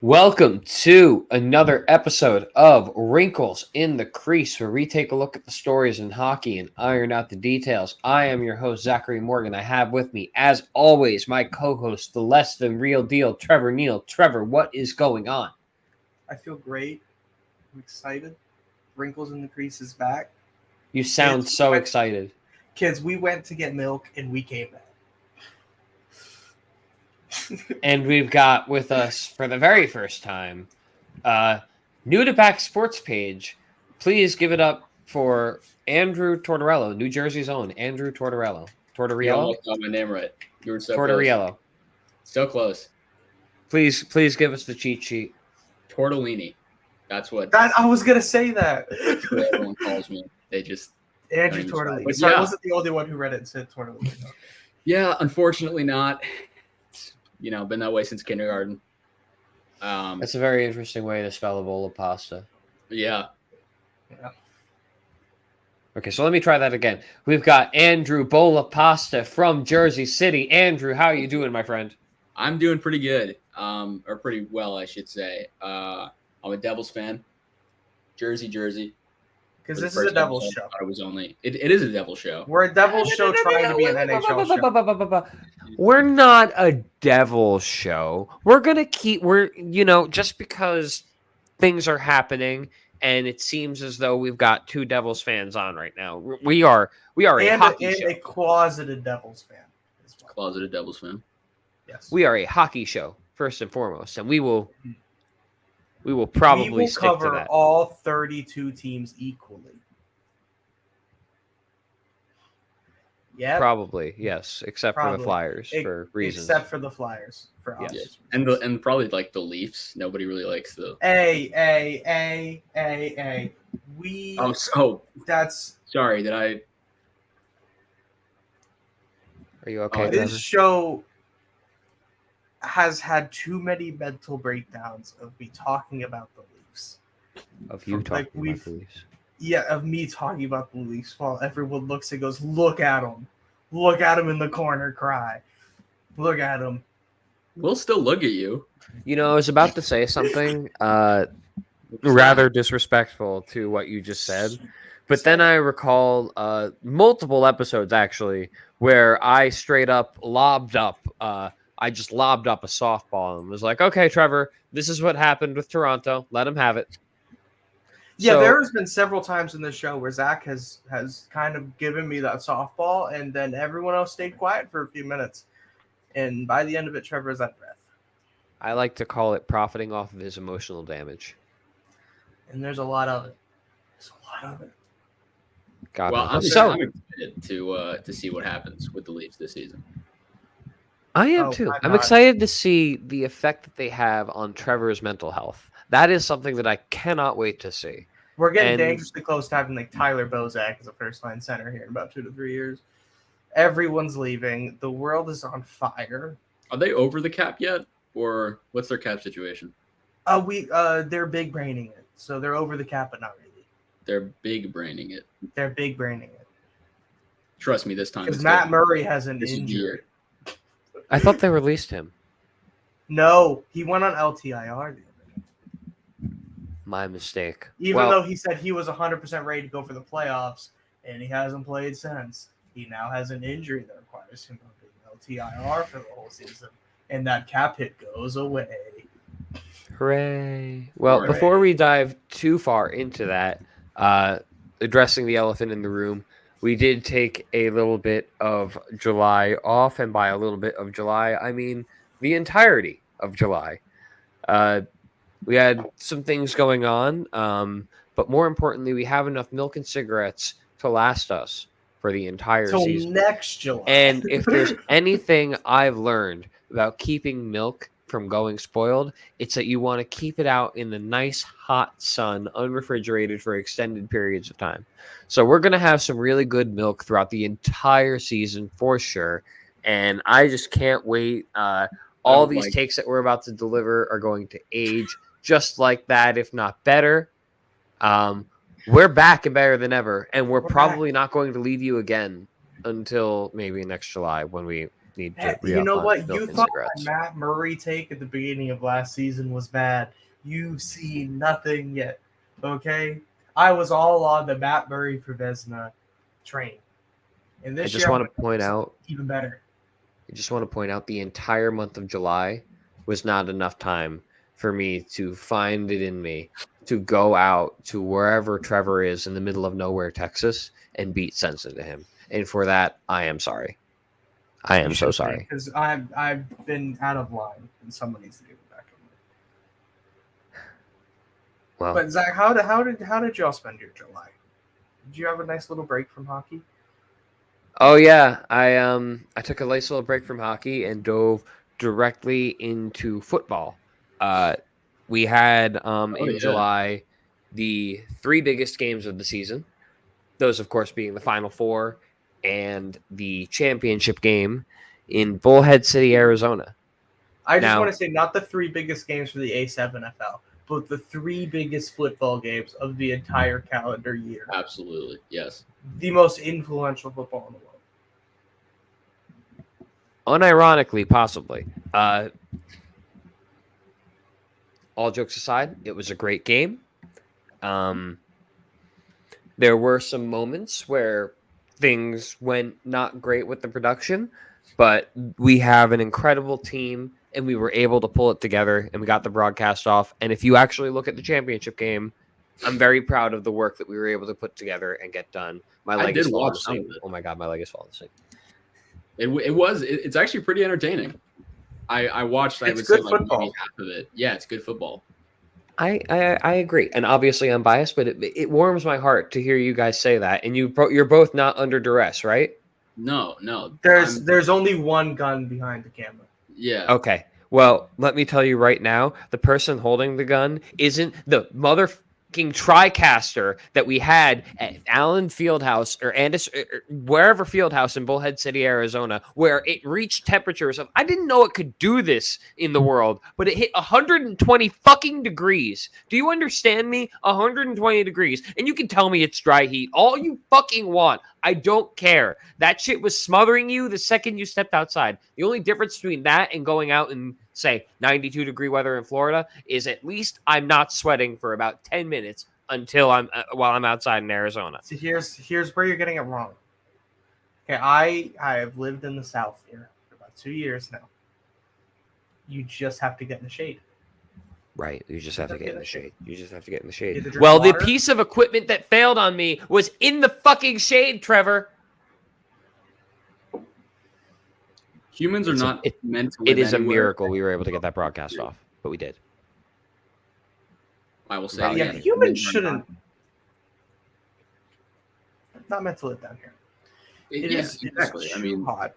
Welcome to another episode of Wrinkles in the Crease, where we take a look at the stories in hockey and iron out the details. I am your host, Zachary Morgan. I have with me, as always, my co-host, the less than real deal, Trevor Neal. Trevor, what is going on? I feel great. I'm excited. Wrinkles in the Crease is back. You sound so excited. Kids, we went to get milk and we came back. And we've got with us for the very first time, new to back sports page. Please give it up for Andrew Tortoriello, New Jersey's own Andrew Tortoriello. You almost got my name right. You were so Tortoriello. close. So close. Please give us the cheat sheet. Tortellini. That's what I was gonna say that. everyone calls me. They just Andrew Tortoriello. But Sorry, yeah. I wasn't the only one who read it and said Tortoriello. Yeah, unfortunately not. It's, been that way since kindergarten. That's a very interesting way to spell a bowl of pasta. Yeah. Okay, so let me try that again. We've got Andrew Bowl of Pasta from Jersey City. Andrew, how are you doing, my friend? I'm doing pretty good. Or pretty well, I should say. I'm a Devils fan. Jersey. Because For the this is a first Devils episode, show. I thought it was only it is a Devils show. We're a Devils show trying to be an NHL show. We're not a devil show. We're gonna just because things are happening and it seems as though we've got two Devils fans on right now. We are a hockey show. A closeted Devils fan as well. Closeted Devils fan. Yes. We are a hockey show first and foremost, and we will probably stick to cover that. all 32 teams equally. Yeah. Probably, yes, except for the Flyers for reasons. Except for the Flyers for Yes. obvious And reasons. and probably like the Leafs. Nobody really likes the. We. That's Sorry. Did I? Are you okay? this Trevor? show has had too many mental breakdowns of me talking about the Leafs. Of you talking about we've- the Leafs. Yeah, of me talking about the Leafs while everyone looks and goes, "Look at him! Look at him in the corner, cry! Look at him!" We'll still look at you. I was about to say something rather disrespectful to what you just said, but then I recall multiple episodes actually where I straight up lobbed up. I just lobbed up a softball and was like, "Okay, Trevor, this is what happened with Toronto. Let him have it." Yeah, So- there has been several times in this show where Zach has kind of given me that softball, and then everyone else stayed quiet for a few minutes. And by the end of it, Trevor is out of breath. I like to call it profiting off of his emotional damage. And there's a lot of it. There's a lot of it. God, Well, I'm so excited to see what happens with the Leafs this season. I am Oh, too. I'm I'm not. excited to see the effect that they have on Trevor's mental health. That is something that I cannot wait to see. We're getting And- dangerously close to having like Tyler Bozak as a first line center here in about 2 to 3 years. Everyone's leaving. The world is on fire. Are they over the cap yet, or what's their cap situation? They're big braining it, so they're over the cap, but not really. They're big braining it. They're big braining it Trust me, this time. because it's Matt good. Murray has an This is injury. year. I thought they released him. No, he went on LTIR the other day. My mistake. Even though he said he was 100% ready to go for the playoffs, and he hasn't played since. He now has an injury that requires him to be LTIR for the whole season, and that cap hit goes away. Hooray. Well, Hooray. before we dive too far into that, addressing the elephant in the room, we did take a little bit of July off, and by a little bit of July, I mean the entirety of July. We had some things going on, but more importantly, we have enough milk and cigarettes to last us for the entire Till season. next July. And if there's anything I've learned about keeping milk from going spoiled, it's that you want to keep it out in the nice hot sun, unrefrigerated for extended periods of time. So we're going to have some really good milk throughout the entire season for sure. And I just can't wait. All these takes that we're about to deliver are going to age just like that, if not better. We're back and better than ever. And we're probably not going to leave you again until maybe next July when we need to You re-up know on what? milk You and thought cigarettes. my Matt Murray take at the beginning of last season was bad. You've seen nothing yet. Okay? I was all on the Matt Murray for Vezina train. And I this just year, want I'm to point out. even better. I just want to point out the entire month of July was not enough time for me to find it in me to go out to wherever Trevor is in the middle of nowhere, Texas, and beat sense into him. And for that, I am sorry. I am so sorry. Because I've been out of line, and someone needs to give it back. Well, But Zach, how did y'all spend your July? Did you have a nice little break from hockey? oh yeah, I took a nice little break from hockey and dove directly into football. We had in yeah. July the 3 biggest games of the season. Those, of course, being the Final Four and the championship game in Bullhead City, Arizona. I just Now- want to say not the 3 biggest games for the A7FL, but the 3 biggest football games of the entire calendar year. Absolutely. Yes. The most influential football in the world. Unironically, possibly. All jokes aside, it was a great game. There were some moments where things went not great with the production, but we have an incredible team and we were able to pull it together and we got the broadcast off. And if you actually look at the championship game, I'm very proud of the work that we were able to put together and get done. My leg is falling watch some asleep. of it. Oh my God, my leg is falling asleep. It's actually pretty entertaining. I watched. I It's would good say like football. maybe half of it. Yeah, it's good football. I agree, and obviously I'm biased, but it warms my heart to hear you guys say that. And you're both not under duress, right? No. There's only one gun behind the camera. Yeah. Okay. Well, let me tell you right now, the person holding the gun isn't the motherfucking TriCaster that we had at Allen Fieldhouse or wherever Fieldhouse in Bullhead City, Arizona, where it reached temperatures of, I didn't know it could do this in the world, but it hit 120 fucking degrees. Do you understand me? 120 degrees. And you can tell me it's dry heat all you fucking want. I don't care. That shit was smothering you the second you stepped outside. The only difference between that and going out in, say, 92-degree weather in Florida is at least I'm not sweating for about 10 minutes until while I'm outside in Arizona. So here's where you're getting it wrong. Okay, I have lived in the South here for about 2 years now. You just have to get in the shade. Right, you just have to get in the shade. You just have to get in the shade. Either drink Well, water- the piece of equipment that failed on me was in the fucking shade, Trevor. Humans are It's a- not it- meant to live It is a anywhere. miracle we were able to get that broadcast off, but we did. I will say. Wow, Yeah, again, humans are shouldn't. Not meant to live down here. It yeah, is exactly. It's I mean, hot.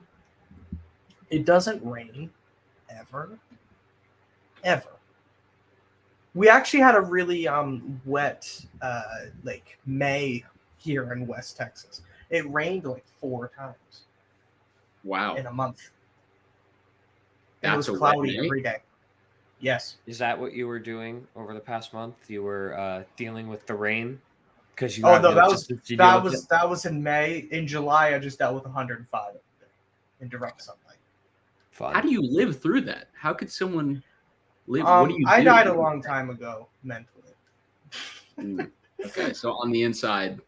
It doesn't rain ever. We actually had a really wet like May here in West Texas. It rained like 4 times wow. in a month. And it That's was a wet cloudy May? every day. Yes. Is that what you were doing over the past month? You were dealing with the rain because you. Oh have no, no that was assistance to deal with it? that was in May. In July, I just dealt with 105 in direct sunlight. Fun. How do you live through that? How could someone live? What do you I do? died a long time ago mentally. Okay, so on the inside,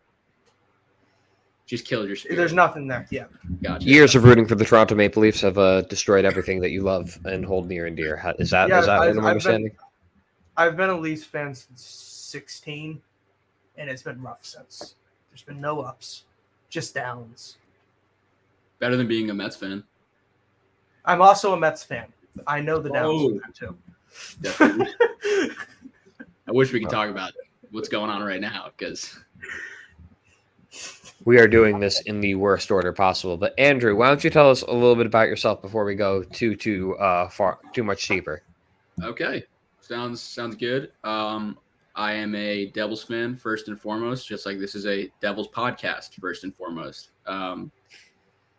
just killed your spirit. There's nothing there. Yeah. Gotcha. Years of rooting for the Toronto Maple Leafs have destroyed everything that you love and hold near and dear. Is that what I'm understanding? I've been a Leafs fan since 16, and it's been rough since. There's been no ups, just downs. Better than being a Mets fan. I'm also a Mets fan. I know the downs Oh. from that too. Definitely. I wish we could talk about what's going on right now because We are doing this in the worst order possible. But Andrew, why don't you tell us a little bit about yourself before we go too much deeper? okay, sounds good. I am a Devils fan first and foremost, just like this is a Devils podcast first and foremost. I'm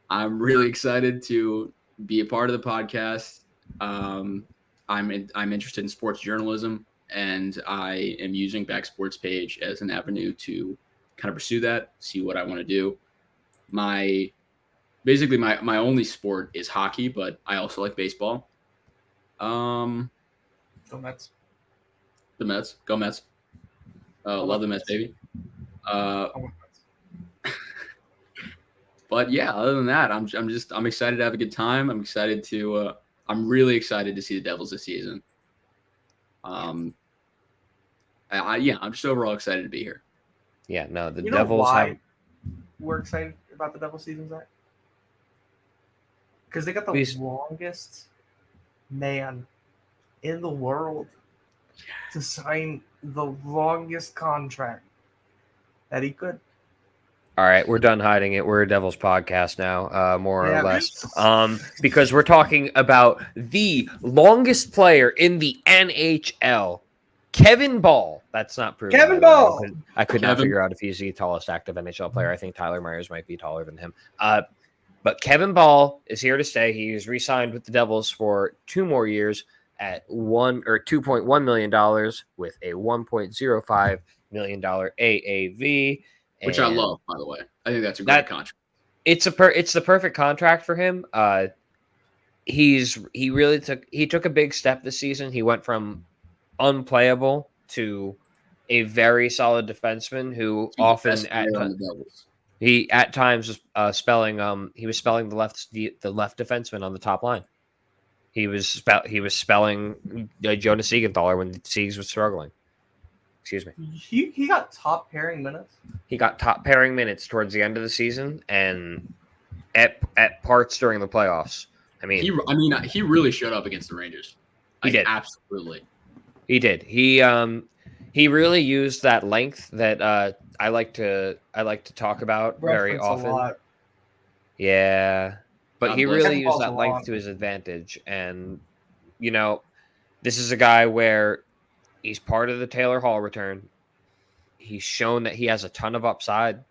really excited to be a part of the podcast. I'm interested in sports journalism, and I am using Back Sports Page as an avenue to kind of pursue that, see what I want to do. My basically my only sport is hockey, but I also like baseball. Go Mets. The Mets, go Mets. Love the Mets, baby. Go Mets. But yeah, other than that, I'm excited to have a good time. I'm really excited to see the Devils this season. I'm just overall excited to be here. Yeah, no, the You know Devils why have we're excited about the Devil season, Zach? Because they got the Please. longest man in the world to sign the longest contract that he could. All right, we're done hiding it. We're a Devils podcast now, more Yeah. or less. Because we're talking about the longest player in the NHL, Kevin Ball. That's not proven. Kevin by the way. Ball! I could not Kevin. figure out if he's the tallest active NHL player. I think Tyler Myers might be taller than him. But Kevin Ball is here to stay. He was re-signed with the Devils for 2 more years at $2.1 million with a $1.05 million AAV. Which I love, by the way. I think that's a great contract. It's the perfect contract for him. He took a big step this season. He went from unplayable to a very solid defenseman who He's often the best player on the Devils. he at times was spelling the left defenseman on the top line. He was spelling Jonas Siegenthaler when Siegs was struggling. Excuse me. He got top pairing minutes. He got top pairing minutes towards the end of the season and at parts during the playoffs. He really showed up against the Rangers. He did. Absolutely. He did. He really used that length that I like to talk about very often. A lot. Yeah. But God he bless really him. used that length to his advantage. And, this is a guy where he's part of the Taylor Hall return. He's shown that he has a ton of upside.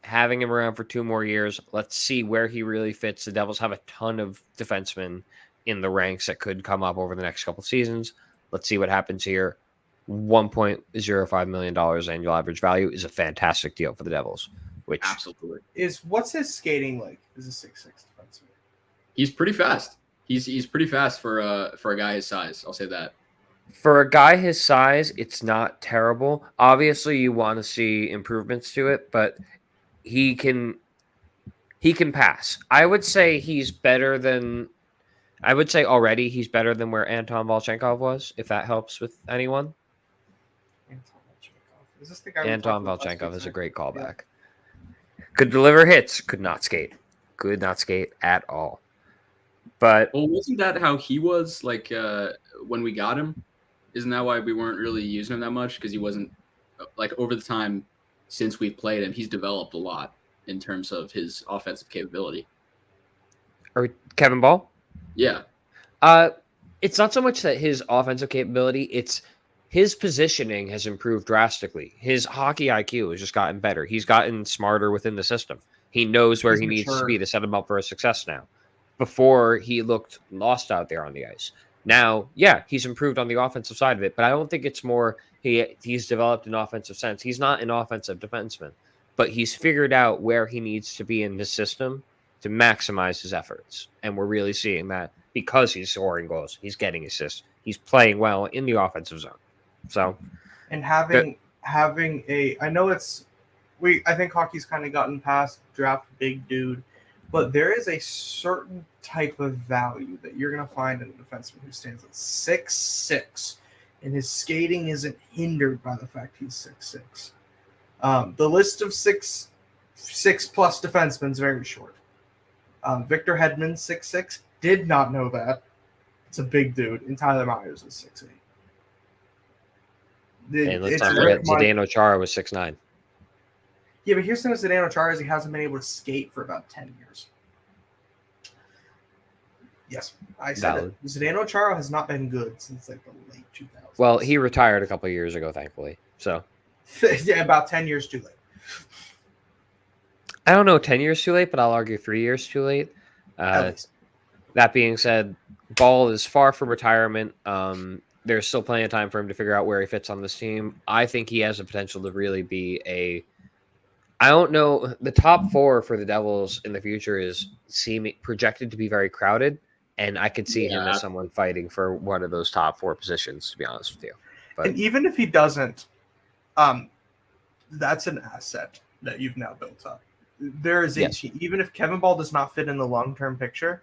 Having him around for 2 more years, let's see where he really fits. The Devils have a ton of defensemen in the ranks that could come up over the next couple seasons. Let's see what happens here. $1.05 million annual average value is a fantastic deal for the Devils. Which absolutely what's his skating like? Is a 6'6" defenseman? He's pretty fast. He's pretty fast for a guy his size. I'll say that. For a guy his size, it's not terrible. Obviously, you want to see improvements to it, but he can pass. I would say he's better than. I would say already he's better than where Anton Volchenkov was, if that helps with anyone. Is this the guy? Anton Volchenkov is a great callback. Yeah. Could deliver hits, could not skate. Could not skate at all. But wasn't that how he was like when we got him? Isn't that why we weren't really using him that much? Because he wasn't like over the time since we've played him, he's developed a lot in terms of his offensive capability. Or Kevin Ball? Yeah. It's not so much that his offensive capability, it's his positioning has improved drastically. His hockey IQ has just gotten better. He's gotten smarter within the system. He knows where he needs to be to set him up for a success now. Before, he looked lost out there on the ice. Now, yeah, he's improved on the offensive side of it, but I don't think it's more he's developed an offensive sense. He's not an offensive defenseman, but he's figured out where he needs to be in the system to maximize his efforts. And we're really seeing that because he's scoring goals. He's getting assists. He's playing well in the offensive zone. So, and having a, I know I think hockey's kind of gotten past draft big dude, but there is a certain type of value that you're going to find in a defenseman who stands at 6'6", and his skating isn't hindered by the fact he's 6'6". The list of 6+ defensemen is very short. Victor Hedman, 6'6", did not know that. It's a big dude, and Tyler Myers is 6'8". And let's not forget, Zdeno Chara was 6'9". Yeah, but here's the thing with Zdeno Chara is he hasn't been able to skate for about 10 years. Yes, I said it. Zdeno Chara has not been good since like the late 2000s. Well, he retired a couple of years ago, thankfully. So, yeah, about 10 years too late. I don't know 10 years too late, but I'll argue 3 years too late. That being said, Ball is far from retirement. There's still plenty of time for him to figure out where he fits on this team. I think he has the potential to really be I don't know. The top 4 for the Devils in the future is projected to be very crowded, and I could see him as someone fighting for one of those top 4 positions, to be honest with you. But And even if he doesn't, that's an asset that you've now built up. There is Yes. even if Kevin Ball does not fit in the long-term picture,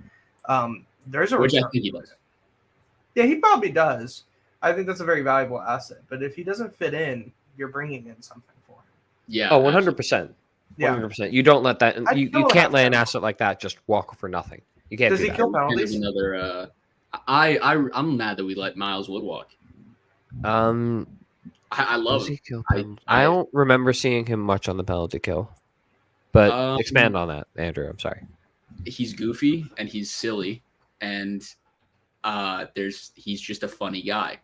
there's a Which I return. think he does. Yeah, he probably does. I think that's a very valuable asset. But if he doesn't fit in, you're bringing in something for him. Yeah. oh, 100%. Yeah. 100%. You don't let that. You can't let an that. asset like that just walk for nothing. You can't. Does do he that. kill Kind of penalties? another. I'm mad that we let Miles Wood walk. I love Does him. he kill penalties? I don't remember seeing him much on the penalty kill. But expand on that, Andrew. I'm sorry. He's goofy and he's silly, and he's just a funny guy.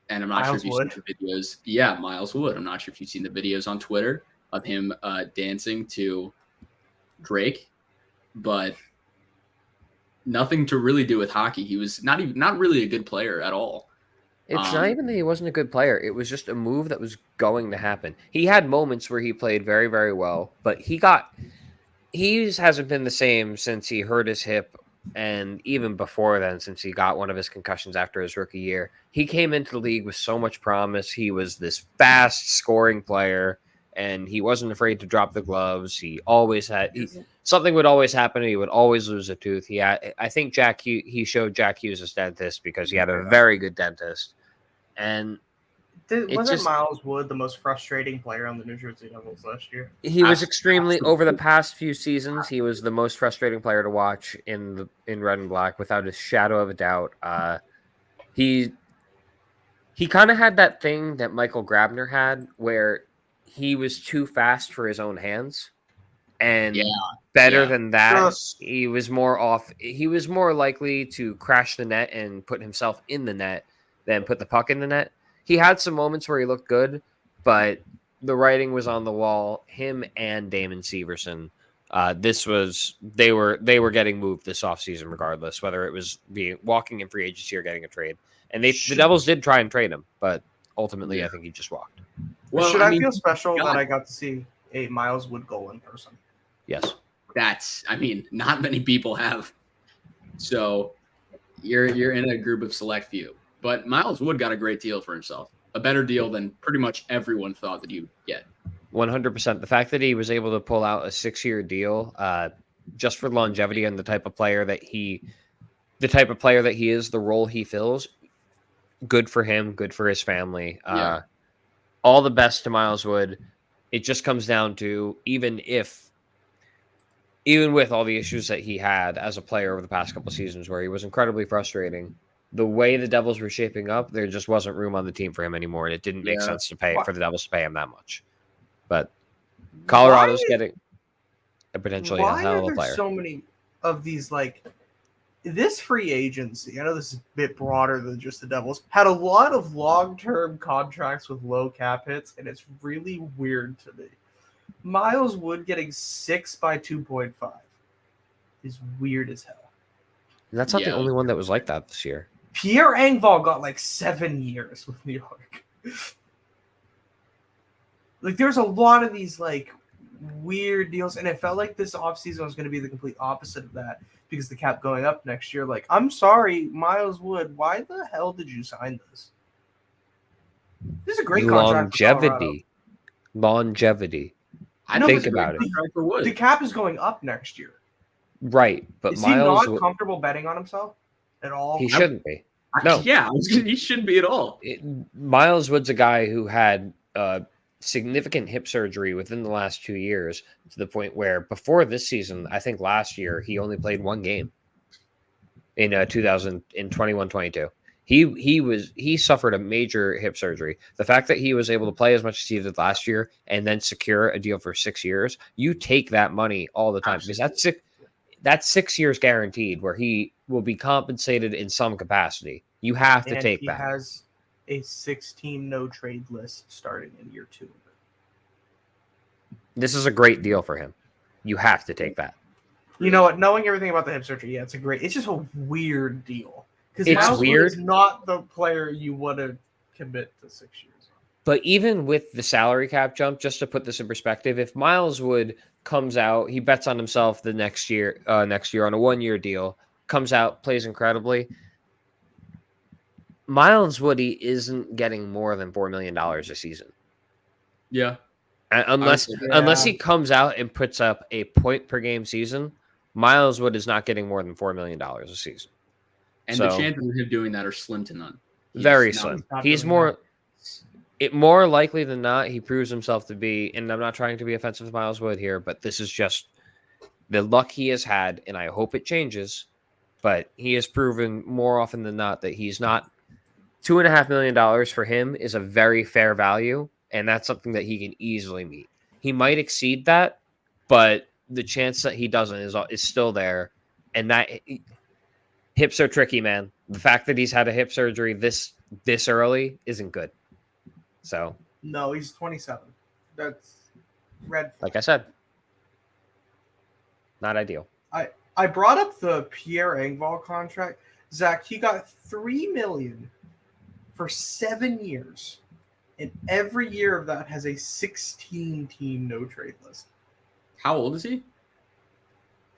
And I'm not sure if you've seen the videos. Yeah, Miles Wood. I'm not sure if you've seen the videos on Twitter of him dancing to Drake, but nothing to really do with hockey. He was not really a good player at all. It's not even that he wasn't a good player. It was just a move that was going to happen. He had moments where he played very, very well, but he hasn't been the same since he hurt his hip, and even before then, since he got one of his concussions after his rookie year. He came into the league with so much promise. He was this fast scoring player, and he wasn't afraid to drop the gloves. He always had something would always happen. And he would always lose a tooth. I think he showed Jack Hughes as dentist because he had a very good dentist. And wasn't Miles Wood the most frustrating player on the New Jersey Devils last year? He was extremely over the past few seasons. He was the most frustrating player to watch in Red and Black, without a shadow of a doubt. He kind of had that thing that Michael Grabner had, where he was too fast for his own hands, and better than that, he was more off. He was more likely to crash the net and put himself in the net than put the puck in the net. He had some moments where he looked good, but the writing was on the wall. Him and Damon Severson, they were getting moved this offseason regardless, whether it was walking in free agency or getting a trade. And the Devils did try and trade him, but ultimately I think he just walked. Well, I feel special that I got to see a Miles Wood goal in person? Yes. Not many people have. So you're in a group of select few. But Miles Wood got a great deal for himself. A better deal than pretty much everyone thought that he would get. 100%. The fact that he was able to pull out a 6-year deal just for longevity and the type of player that he is, the role he fills, good for him, good for his family. All the best to Miles Wood. It just comes down to, even with all the issues that he had as a player over the past couple of seasons where he was incredibly frustrating, the way the Devils were shaping up, there just wasn't room on the team for him anymore, and it didn't make sense for the Devils to pay him that much. But Colorado's getting a potentially a hell of a player. Why are there so many of these, this free agency, I know this is a bit broader than just the Devils, had a lot of long-term contracts with low cap hits, and it's really weird to me. Miles Wood getting 6 by 2.5 is weird as hell. And that's not the only one that was like that this year. Pierre Engvall got 7 years with New York. There's a lot of these weird deals, and it felt like this offseason was going to be the complete opposite of that because the cap going up next year. I'm sorry, Miles Wood, why the hell did you sign this? This is a great contract. Longevity. I know. Think about it. The cap is going up next year. Right, but is he not comfortable betting on himself at all? He shouldn't be. No. He shouldn't be at all. Miles Wood's a guy who had significant hip surgery within the last 2 years, to the point where before this season, I think last year, he only played 1 game in 21-22. He suffered a major hip surgery. The fact that he was able to play as much as he did last year and then secure a deal for 6 years, you take that money all the time. Absolutely. Because that's 6 years guaranteed, where he will be compensated in some capacity. You have to take that. He has a 6-team no-trade list starting in year 2. This is a great deal for him. You have to take that. You know what? Knowing everything about the hip surgery, it's just a weird deal. Because it's weird. Is not the player you want to commit to 6 years But even with the salary cap jump, just to put this in perspective, if Miles Wood comes out, he bets on himself the next year on a 1-year deal, comes out, plays incredibly. Miles Woody isn't getting more than $4 million a season. Yeah. Unless he comes out and puts up a point per game season, Miles Wood is not getting more than $4 million a season. And the chances of him doing that are slim to none. Very slim. He's more likely than not, he proves himself to be, and I'm not trying to be offensive to Miles Wood here, but this is just the luck he has had, and I hope it changes. But he has proven more often than not that he's not. $2.5 million for him is a very fair value, and that's something that he can easily meet. He might exceed that, but the chance that he doesn't is still there. And that hips are tricky, man. The fact that he's had a hip surgery this early isn't good. So no, he's 27. That's red flag. Like I said, not ideal. I brought up the Pierre Engvall contract. Zach, he got $3 million for 7 years, and every year of that has a 16-team no-trade list. How old is he?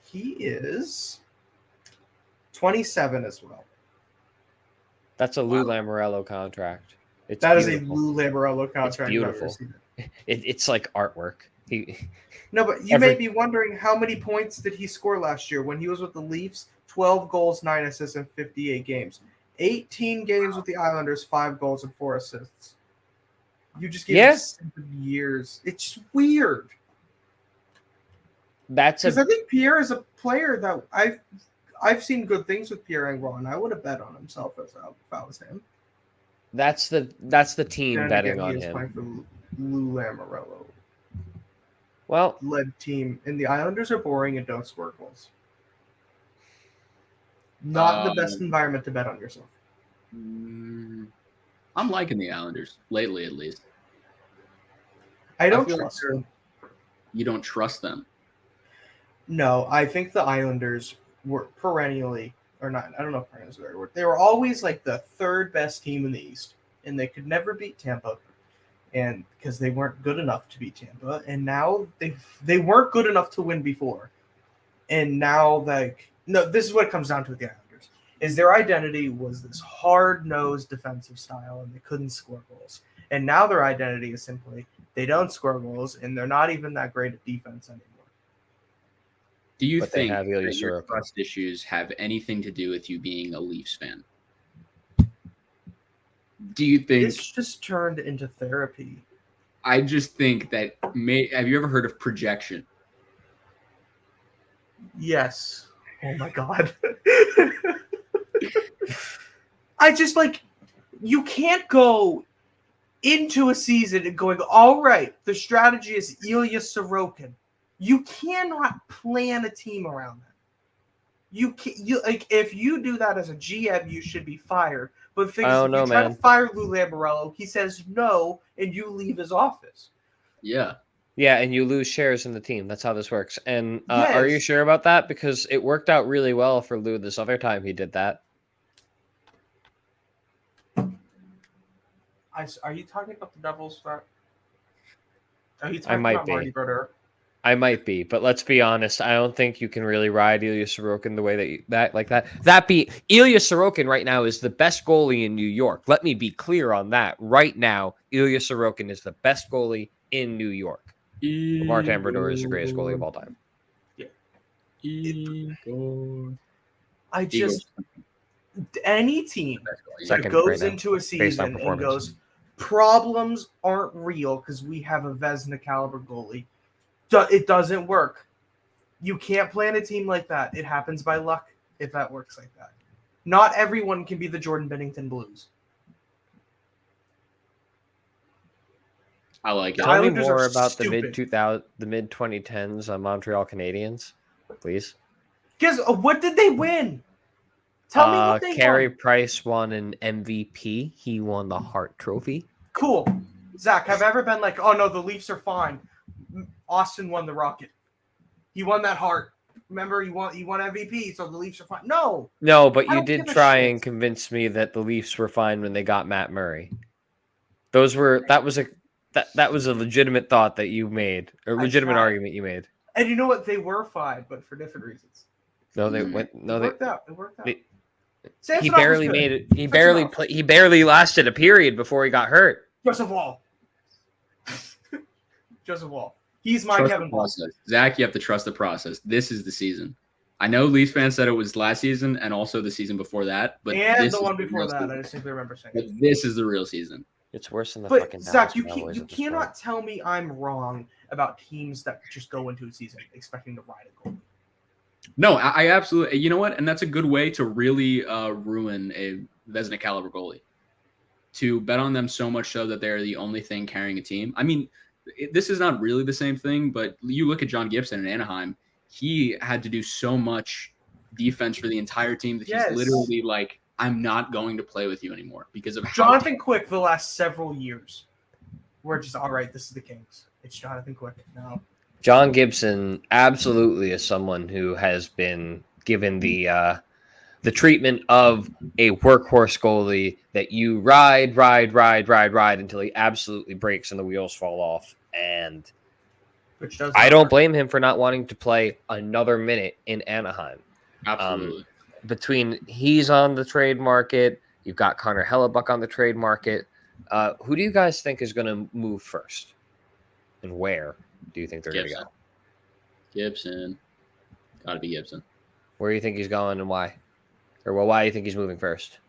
He is 27 as well. That's a Lou Lamoriello contract. That is a Lou Lamoriello contract. It's beautiful. It's like artwork. No, but you may be wondering how many points did he score last year when he was with the Leafs? 12 goals, 9 assists in 58 games. 18 games with the Islanders, 5 goals and 4 assists. You just gave him 7 years. It's weird. Because I think Pierre is a player that I've seen good things with Pierre Engvall, and I would have bet on himself if I was him. That's the team betting on him. Playing for Lou Lamoriello. Well, led team, and the Islanders are boring and don't score goals. Not the best environment to bet on yourself. I'm liking the Islanders lately, at least. I don't trust them. You don't trust them? No, I think the Islanders were perennially, or not. I don't know if perennially is the right word. They were always like the third best team in the East, and they could never beat Tampa. And because they weren't good enough to beat Tampa, and now they weren't good enough to win before, and now this is what it comes down to with the Islanders: is their identity was this hard-nosed defensive style, and they couldn't score goals. And now their identity is simply they don't score goals, and they're not even that great at defense anymore. Do you think that your trust issues have anything to do with you being a Leafs fan? Do you think it's just turned into therapy? I just think that have you ever heard of projection? Yes. Oh my God. I just you can't go into a season and going, all right, the strategy is Ilya Sorokin. You cannot plan a team around that. If you do that as a GM, you should be fired. But the thing is, if you try to fire Lou Lamoriello, he says no, and you leave his office. Yeah. Yeah, and you lose shares in the team. That's how this works. And are you sure about that? Because it worked out really well for Lou this other time he did that. Are you talking about the Devils? Are you talking about Marty Brodeur? I might be, but let's be honest. I don't think you can really ride Ilya Sorokin the way that Ilya Sorokin right now is the best goalie in New York. Let me be clear on that. Right now, Ilya Sorokin is the best goalie in New York. Martin Brodeur is the greatest goalie of all time. Yeah. Any team that goes into a season and goes, problems aren't real because we have a Vezina caliber goalie. It doesn't work. You can't plan a team like that. It happens by luck if that works like that. Not everyone can be the Jordan Bennington Blues. I like it. Tell me more about the mid 2010s Montreal Canadiens, please. Because what did they win? Tell me what they won. Carey Price won an MVP. He won the Hart Trophy. Cool. Zach, have I ever been like, oh no, the Leafs are fine? Austin won the Rocket. He won that Hart. Remember, he won MVP, so the Leafs are fine. No, but you did try and convince me that the Leafs were fine when they got Matt Murray. that was a legitimate thought that you made, a legitimate tried. argument you made. And you know what? They were fine, but for different reasons. No, they Mm. went. No, It they. worked out. It worked out. they- Samsonov He was barely good. made it. He Samsonov. barely lasted a period before he got hurt. Joseph Wall. Joseph Wall. He's my Trust Kevin the Wall. process. Zach, you have to trust the process. This is the season. I know Leafs fans said it was last season and also the season before that, but And this the is one before real that, season. I distinctly remember saying. But this is the real season. It's worse than the But fucking Zach, Dallas you Cowboys you at this cannot point. tell me I'm wrong about teams that just go into a season expecting to ride a goal. No, I absolutely. You know what? And that's a good way to really ruin a Vezina caliber goalie. To bet on them so much so that they're the only thing carrying a team. I mean, this is not really the same thing, but you look at John Gibson in Anaheim. He had to do so much defense for the entire team that Yes. he's literally like, I'm not going to play with you anymore because of how Jonathan Quick, the last several years, we're just all right. This is the Kings. It's Jonathan Quick now. John Gibson absolutely is someone who has been given the treatment of a workhorse goalie that you ride until he absolutely breaks and the wheels fall off. And Which does I not don't work. blame him for not wanting to play another minute in Anaheim. absolutely. Between he's on the trade market, you've got Connor Hellebuck on the trade market. Who do you guys think is going to move first, and where do you think they're going to go? Gibson. Gotta be Gibson. Where do you think he's going and why? Or well, why do you think he's moving first?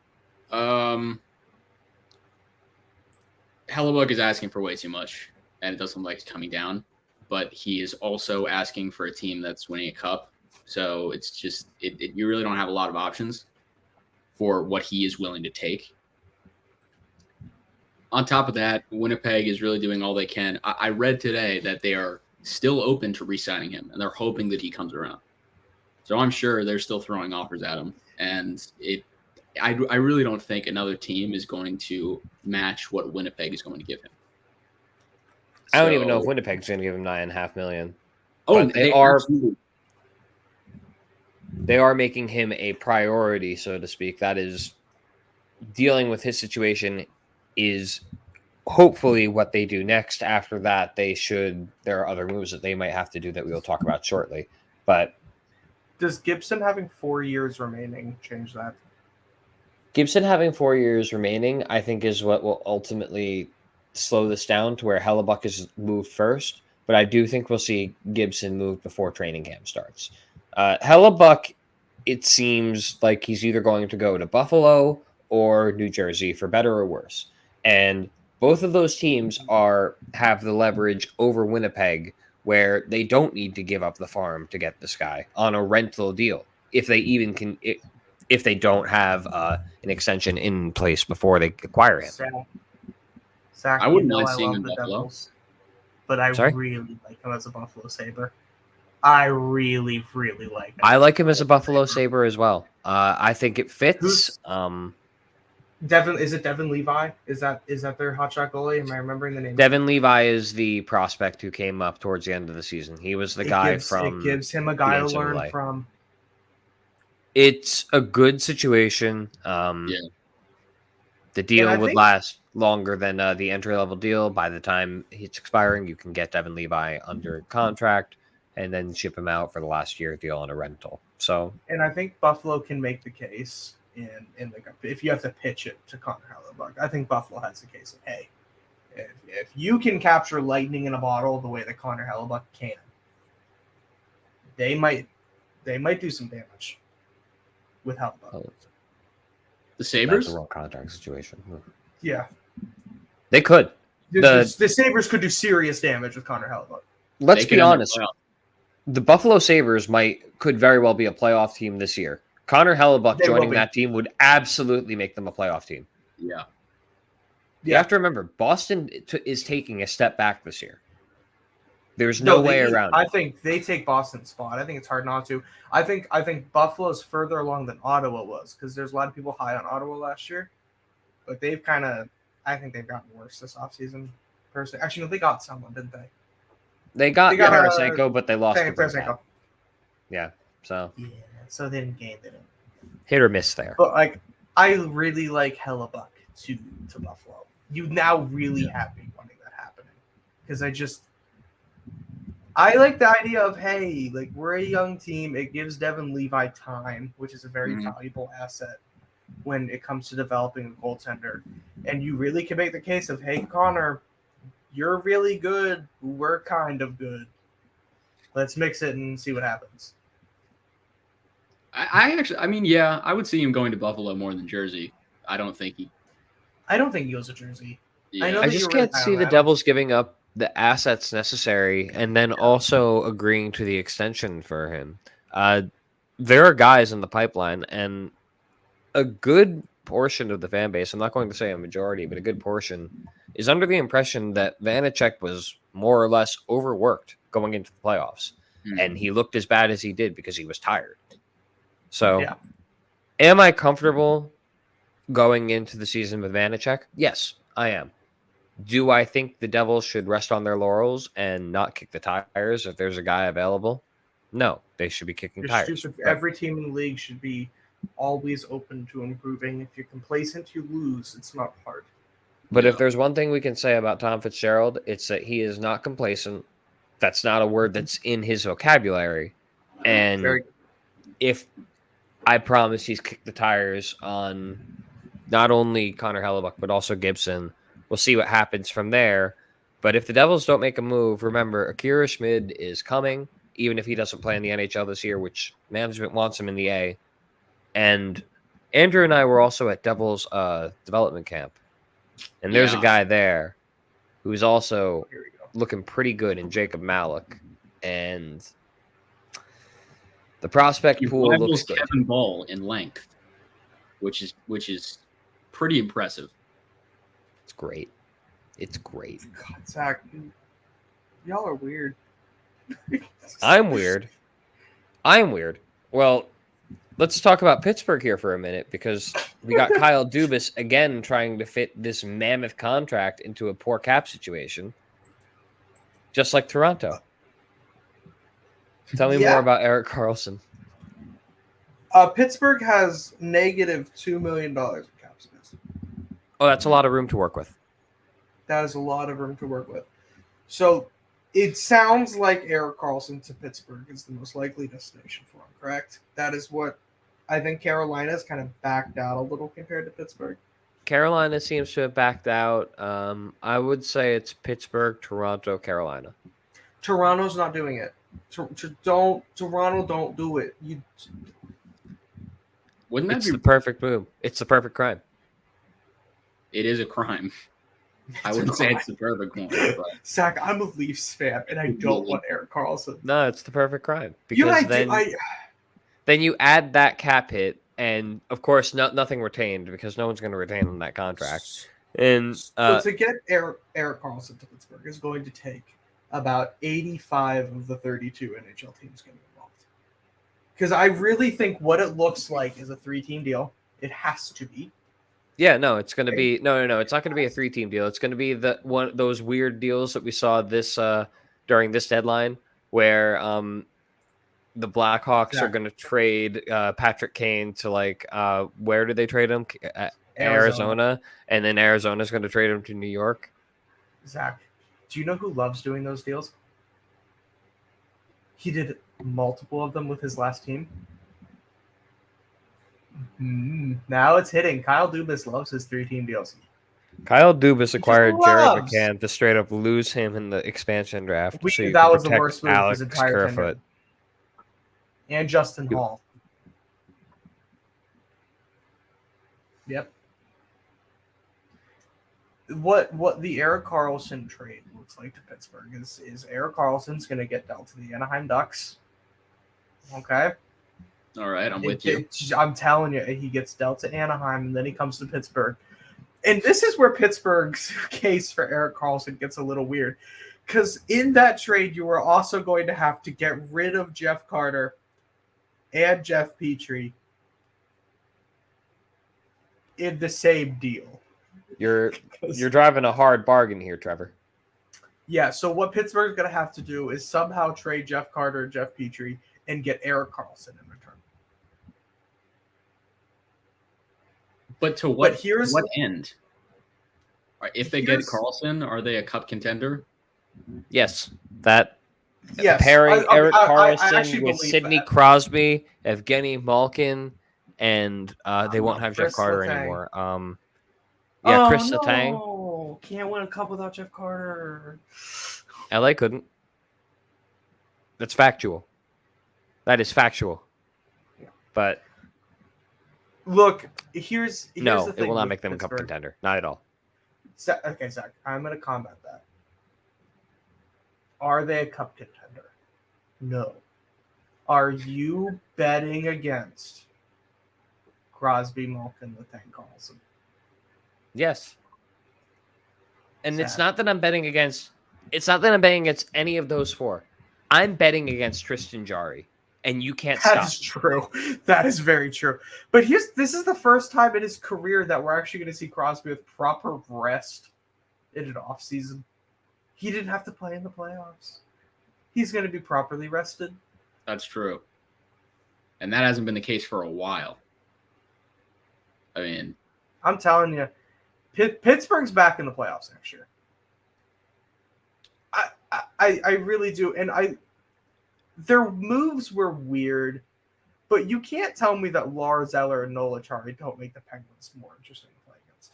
Hellebuck is asking for way too much, and it doesn't look like it's coming down. But he is also asking for a team that's winning a cup. So it's just you really don't have a lot of options for what he is willing to take. On top of that, Winnipeg is really doing all they can. I read today that they are still open to re-signing him, and they're hoping that he comes around. So I'm sure they're still throwing offers at him, and I really don't think another team is going to match what Winnipeg is going to give him. I don't even know if Winnipeg's going to give him $9.5 million. Oh, But they are. absolutely. They are making him a priority, so to speak. That is, dealing with his situation is hopefully what they do next. After that, there are other moves that they might have to do that we will talk about shortly. But Does Gibson having 4 years remaining change that? Gibson having 4 years remaining, I think, is what will ultimately slow this down to where Hellebuck is moved first. But I do think we'll see Gibson move before training camp starts. Hellebuck, it seems like he's either going to go to Buffalo or New Jersey, for better or worse. And both of those teams have the leverage over Winnipeg, where they don't need to give up the farm to get this guy on a rental deal, if they even can, if they don't have an extension in place before they acquire him. Zach, I wouldn't you know mind I seeing love him the in Buffalo. Devils, but I Sorry? really like him as a Buffalo Sabre. I really, really like him. I like him as a Buffalo Sabre as well. I think it fits. Is it Devin Levi? Is that their hotshot goalie? Am I remembering the name? Devin Levi is the prospect who came up towards the end of the season. He was the guy It gives him a guy to learn NCAA. from. It's a good situation. Yeah. The deal I would think- last longer than the entry-level deal. By the time it's expiring, you can get Devin Levi under contract and then ship him out for the last year deal on a rental. So, And I think Buffalo can make the case in if you have to pitch it to Connor Hellebuck. I think Buffalo has the case of, hey, if you can capture lightning in a bottle the way that Connor Hellebuck can, they might do some damage with Hellebuck. The Sabres? that's a wrong contract situation. Yeah. They could. The Sabres could do serious damage with Connor Hellebuck. Let's They be could end up honest. playoff. The Buffalo Sabres could very well be a playoff team this year. Connor Hellebuck They will joining be. that team would absolutely make them a playoff team. Yeah. You have to remember, Boston is taking a step back this year. There's no way around I it. think they take Boston's spot. I think it's hard not to. I think Buffalo's further along than Ottawa was, because there's a lot of people high on Ottawa last year, but I think they've gotten worse this offseason. Personally, actually, no, they got someone, didn't they? They got Tarasenko, Tarasenko, but they lost to Tarasenko. Brad. Yeah, so Yeah, so they didn't gain it. hit or miss there. But I really like Hellebuck to Buffalo. you now really have me wanting that happening. Because I like the idea of, hey, like, we're a young team. It gives Devin Levi time, which is a very valuable asset when it comes to developing a goaltender. And you really can make the case of, hey, Connor, you're really good. We're kind of good. Let's mix it and see what happens. I would see him going to Buffalo more than Jersey. I don't think he goes to Jersey. Yeah. I just can't see the Devils giving up the assets necessary and then also agreeing to the extension for him. There are guys in the pipeline, and a good portion of the fan base, I'm not going to say a majority, but a good portion, is under the impression that Vanacek was more or less overworked going into the playoffs. And he looked as bad as he did because he was tired. So, am I comfortable going into the season with Vanacek? Yes, I am. Do I think the Devils should rest on their laurels and not kick the tires if there's a guy available? No, they should be kicking tires. Every team in the league should be always open to improving. If you're complacent, you lose. It's not hard. But if there's one thing we can say about Tom Fitzgerald, it's that he is not complacent. That's not a word that's in his vocabulary. And if I promise he's kicked the tires on not only Connor Hellebuck, but also Gibson, we'll see what happens from there. But if the Devils don't make a move, remember, Akira Schmid is coming, even if he doesn't play in the NHL this year, which management wants him in the A. And Andrew and I were also at Devils development camp. And there's a guy there who's also looking pretty good in Jacob Malik. And the prospect pool looks good. Kevin Ball in length, which is pretty impressive. It's great. It's great. God, Zach, y'all are weird. I'm weird. Well, let's talk about Pittsburgh here for a minute, because we got Kyle Dubas again trying to fit this mammoth contract into a poor cap situation, just like Toronto. Tell me more about Erik Karlsson. Pittsburgh has negative $2 million in cap space. Oh, that's a lot of room to work with. That is a lot of room to work with. So it sounds like Erik Karlsson to Pittsburgh is the most likely destination for him, correct? That is what I think Carolina's kind of backed out a little compared to Pittsburgh. Carolina seems to have backed out. I would say it's Pittsburgh, Toronto, Carolina. Toronto's not doing it. Toronto, don't do it. It's the perfect move. It's the perfect crime. It is a crime. I wouldn't say it's the perfect one. But... Zach, I'm a Leafs fan, and I don't want Erik Karlsson. No, it's the perfect crime. Because then you add that cap hit, and of course, nothing retained, because no one's going to retain on that contract. And so to get Erik Karlsson to Pittsburgh is going to take about 85 of the 32 NHL teams getting involved. Because I really think what it looks like is a 3-team deal. It has to be. Yeah, no, it's going to be no. It's not going to be a 3-team deal. It's going to be those weird deals that we saw this during this deadline, where the Blackhawks are going to trade Patrick Kane to where did they trade him? Arizona, and then Arizona's going to trade him to New York. Zach, do you know who loves doing those deals? He did multiple of them with his last team. Now it's hitting. Kyle Dubas loves his 3-team deals. Kyle Dubas acquired Jared McCann to straight up lose him in the expansion draft. That was the worst move of his entire tenure. And Justin Hall. Yep. What the Erik Karlsson trade looks like to Pittsburgh is Erik Karlsson's going to get dealt to the Anaheim Ducks. Okay. All right, I'm with you. I'm telling you, he gets dealt to Anaheim, and then he comes to Pittsburgh. And this is where Pittsburgh's case for Erik Karlsson gets a little weird. Because in that trade, you were also going to have to get rid of Jeff Carter and Jeff Petrie in the same deal. You're driving a hard bargain here, Trevor. Yeah, so what Pittsburgh's going to have to do is somehow trade Jeff Carter and Jeff Petrie and get Erik Karlsson in return. But to what end? If they get Carlson, are they a cup contender? Yes, that Yes, pairing Eric I Carlson actually with believe Sidney that. Crosby, Evgeny Malkin, and they won't No, have Chris Jeff Carter Letang. anymore. Oh Chris Letang. no! Can't win a cup without Jeff Carter. LA couldn't. That's factual. That is factual. Yeah. But Look, here's no, the it thing will not with make them a cup Pittsburgh. contender. Not at all. Okay, Zach, I'm going to combat that. Are they a cup contender? No. Are you betting against Crosby, Malkin, Letang, Carlson? Yes. And Zach. it's not that I'm betting against. It's not that I'm betting against any of those four. I'm betting against Tristan Jarry, and you can't stop. That is true. That is very true. But this is the first time in his career that we're actually going to see Crosby with proper rest in an offseason. He didn't have to play in the playoffs. He's going to be properly rested. That's true. And that hasn't been the case for a while. I mean, I'm telling you, Pittsburgh's back in the playoffs next year. I really do. And their moves were weird, but you can't tell me that Lars Eller and Nola Chari don't make the Penguins more interesting to play against.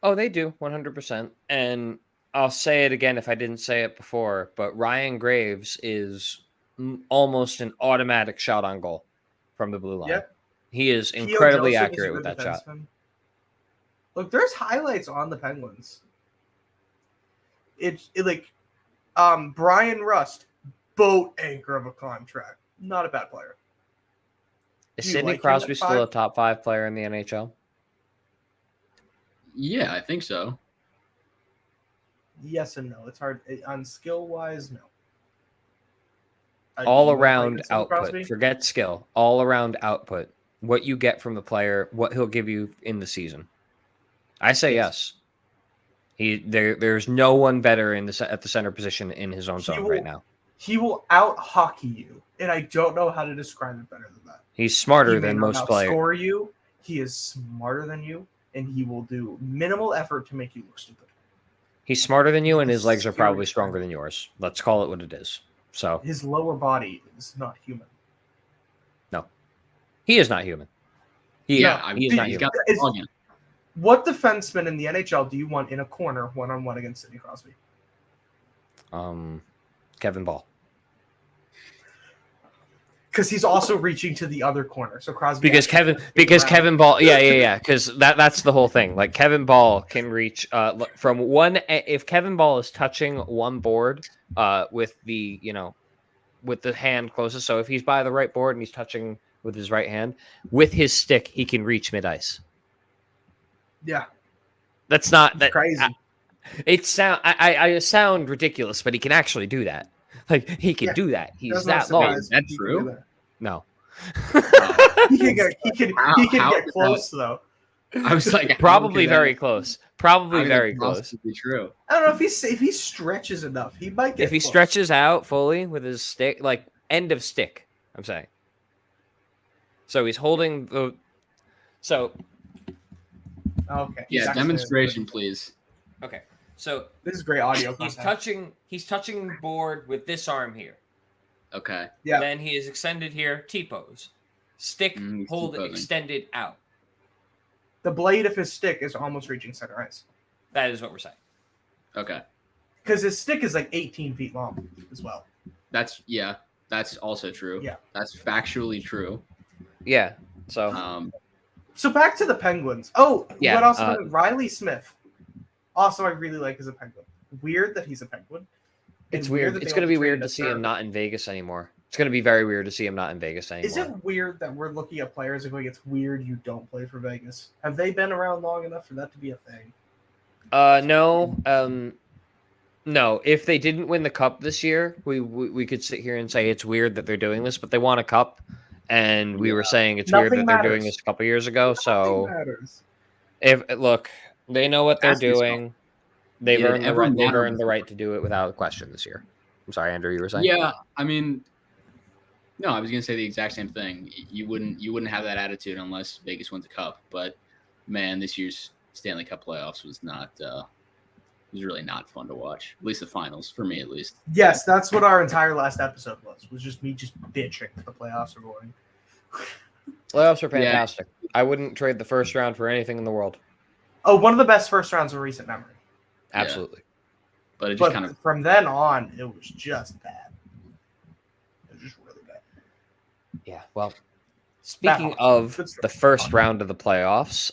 Oh, they do, 100%. And I'll say it again if I didn't say it before, but Ryan Graves is almost an automatic shot on goal from the blue line. Yep. He is incredibly Joseph accurate is a with good that shot. defenseman. Look, there's highlights on the Penguins. Brian Rust, boat anchor of a contract. Not a bad player. Is Do you Sidney like him Crosby at still 5? a top 5 player in the NHL? yeah, I think so. Yes and no. It's hard. On skill-wise, no. All Do you like around Sidney output. Crosby? Forget skill. All around output. What you get from the player, what he'll give you in the season. I say yes. There's no one better at the center position in his own zone right now. He will out-hockey you, and I don't know how to describe it better than that. He's smarter He may than not most players. outscore you. He is smarter than you, and he will do minimal effort to make you look stupid. He's smarter than you, and his legs are Scary probably friend. stronger than yours. Let's call it what it is. So His lower body is not human. no, he is not human. He is not he's human. got the plug-in. What defenseman in the NHL do you want in a corner one-on-one against Sidney Crosby? Kevin Ball. Because he's also reaching to the other corner. So Crosby Because Kevin Ball, because that's the whole thing. Like Kevin Ball can reach from one. If Kevin Ball is touching one board, with the hand closest. So if he's by the right board and he's touching with his right hand, with his stick, he can reach mid ice. Yeah, That's not that crazy. I sound ridiculous, but he can actually do that. Like he can do that. He's that long. Is that true? No. He can get close though. I was like, Probably very close. Probably How could very that close. possibly be true. I don't know if he stretches enough, he might get. If he close. stretches out fully with his stick, like end of stick, I'm saying. So he's holding the. So. Okay. Yeah, demonstration, please. Okay. So This is great audio. he's content. touching the board with this arm here. Okay. Yeah. Then he is extended here, T-pose. Stick hold T-posing. extended out. The blade of his stick is almost reaching center ice. That is what we're saying. Okay. Because his stick is like 18 feet long as well. That's also true. Yeah. That's factually true. Yeah. So So back to the Penguins. Oh, Yeah, what else? Riley Smith. Also, I really like as a Penguin. Weird that he's a Penguin. it's And weird. that It's they going to be only weird traded to a see third. him not in Vegas anymore. It's going to be very weird to see him not in Vegas anymore. Is it weird that we're looking at players and going, it's weird you don't play for Vegas? Have they been around long enough for that to be a thing? No. No. If they didn't win the cup this year, we could sit here and say it's weird that they're doing this, but they won a cup, and we were saying it's weird Nothing that they're doing matters. this a couple years ago. So Nothing matters. look, they know what they're Basketball. doing. They've Yeah, earned the everyone right. They've matters. earned the right to do it without question this year. I'm sorry, Andrew. You were saying? Yeah, I mean, no, I was gonna say the exact same thing. You wouldn't have that attitude unless Vegas wins a cup. But man, this year's Stanley Cup playoffs was not. Was really not fun to watch. At least the finals, for me at least. Yes, that's what our entire last episode was just me just bitching that the playoffs are boring. Playoffs are fantastic. Yeah. I wouldn't trade the first round for anything in the world. Oh, one of the best first rounds in recent memory. Absolutely. Yeah. But it just kind of from then on, it was just bad. It was just really bad. Yeah. Well, speaking of the first round of the playoffs,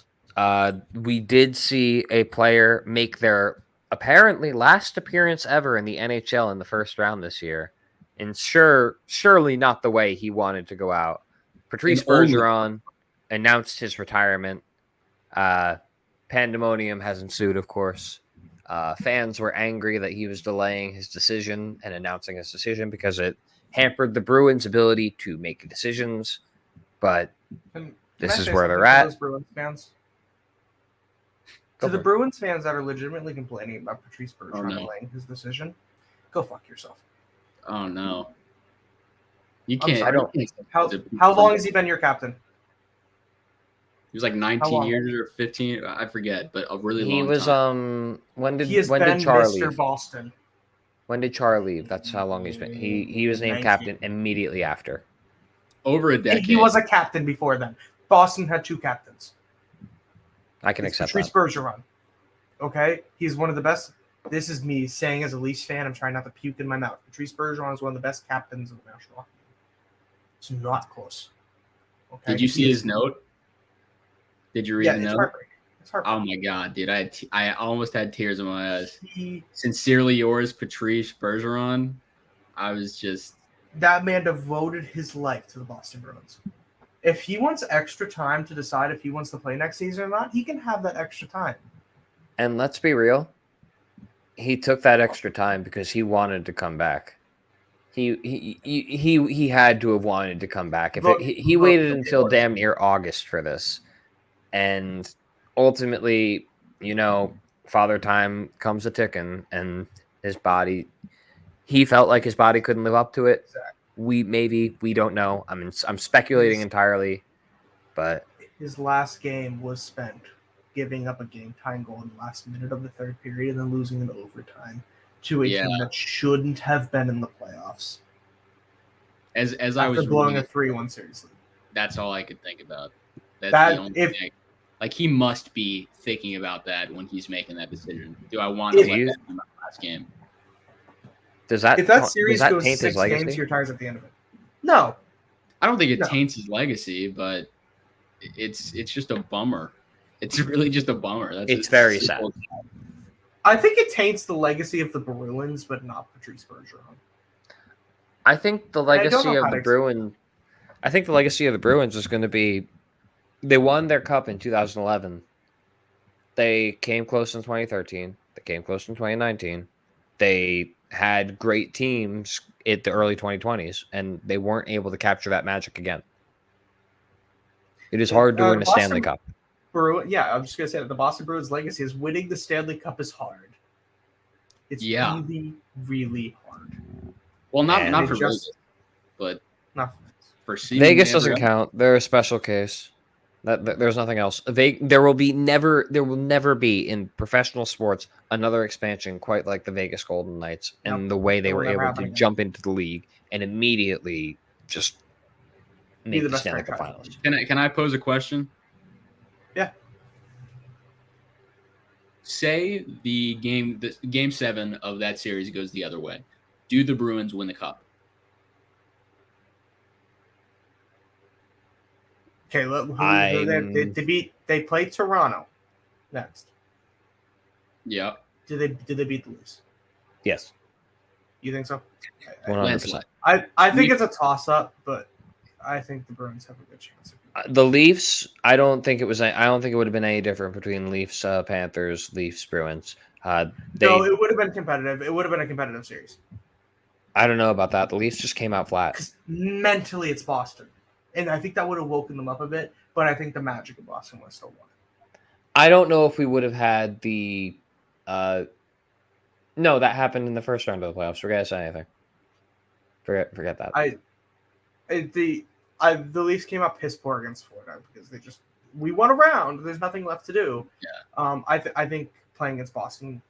we did see a player make their apparently last appearance ever in the NHL in the first round this year, and surely not the way he wanted to go out. Patrice Bergeron announced his retirement. Pandemonium has ensued, of course. Fans were angry that he was delaying his decision and announcing his decision because it hampered the Bruins' ability to make decisions. But this is where they're at. Bruins fans? To the Bruins fans that are legitimately complaining about Patrice Bergeron delaying his decision, go fuck yourself. Oh no! You can't. How long has he been your captain? He was like 19 years or 15. I forget, but a really long time. He was when did Char leave? Mr. Boston. When did Char leave? That's how long he's been. He was named 19. Captain immediately after. Over a decade. And he was a captain before then. Boston had 2 captains. I can accept Patrice Bergeron. Okay? He's one of the best. This is me saying as a Leafs fan, I'm trying not to puke in my mouth. Patrice Bergeron is one of the best captains of the National Hockey League. It's not close. Okay? Did you see his note? Did you read the note? It's heartbreaking. Oh my god, dude! I almost had tears in my eyes. Sincerely yours, Patrice Bergeron. I was just. That man devoted his life to the Boston Bruins. If he wants extra time to decide if he wants to play next season or not, he can have that extra time. And let's be real, he took that extra time because he wanted to come back. He had to have wanted to come back. He waited until damn near August for this, and ultimately, Father Time comes a ticking, and his body. He felt like his body couldn't live up to it. Exactly. We don't know. I'm speculating entirely, but his last game was spent giving up a game-tying goal in the last minute of the third period and then losing in overtime to a team that shouldn't have been in the playoffs. As I was blowing a 3-1 series lead. That's all I could think about. That's the only thing. Like, he must be thinking about that when he's making that decision. Do I want to let that in the last game? If that series goes 6 games, he retires at the end of it. No. I don't think it taints his legacy, but it's just a bummer. It's really just a bummer. It's very sad. I think it taints the legacy of the Bruins, but not Patrice Bergeron. I think the legacy of the Bruins. I think the legacy of the Bruins is going to be, they won their cup in 2011. They came close in 2013. They came close in 2019. They had great teams in the early 2020s, and they weren't able to capture that magic again. It is hard to win a Stanley Cup. I'm just going to say that the Boston Bruins' legacy is winning the Stanley Cup is hard. It's really, really hard. Well, not for Vegas, but not for Vegas doesn't count. They're a special case. There's nothing else. There will never be in professional sports another expansion quite like the Vegas Golden Knights and the way they were able to jump into the league and immediately just make the Stanley Cup Finals. Can I pose a question? Yeah. Say the game 7 of that series goes the other way. Do the Bruins win the cup? Okay, they play Toronto next. Yeah. Did they beat the Leafs? Yes. You think so? 100%. I think it's a toss-up, but I think the Bruins have a good chance. The Leafs, I don't think it would have been any different between Leafs, Panthers, Leafs, Bruins. No, it would have been competitive. It would have been a competitive series. I don't know about that. The Leafs just came out flat. Mentally, it's Boston. And I think that would have woken them up a bit, but I think the magic of Boston would have still won it. I don't know if we would have had the no, that happened in the first round of the playoffs. Forget I said anything. Forget that. The Leafs came up piss poor against Florida because we won a round. There's nothing left to do. Yeah. I think playing against Boston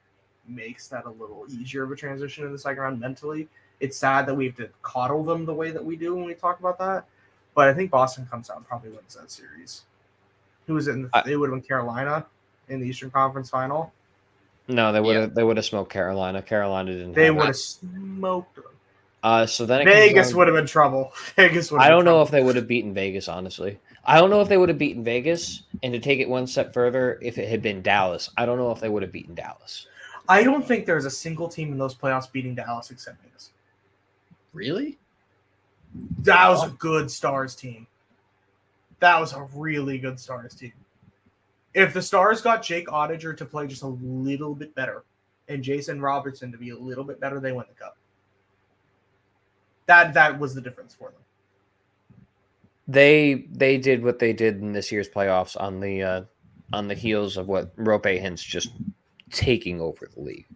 makes that a little easier of a transition in the second round mentally. It's sad that we have to coddle them the way that we do when we talk about that. But I think Boston comes out and probably wins that series. Who was it? They would have been Carolina in the Eastern Conference Final. No, they would have smoked Carolina. Carolina didn't. They would have smoked them. So then Vegas would have been trouble. I don't know if they would have beaten Vegas, honestly. I don't know if they would have beaten Vegas. And to take it one step further, if it had been Dallas, I don't know if they would have beaten Dallas. I don't think there's a single team in those playoffs beating Dallas except Vegas. Really? That was a good Stars team. That was a really good Stars team. If the Stars got Jake Ottinger to play just a little bit better and Jason Robertson to be a little bit better, they win the cup. That was the difference for them. They did what they did in this year's playoffs on the heels of what Rope Hintz just taking over the league.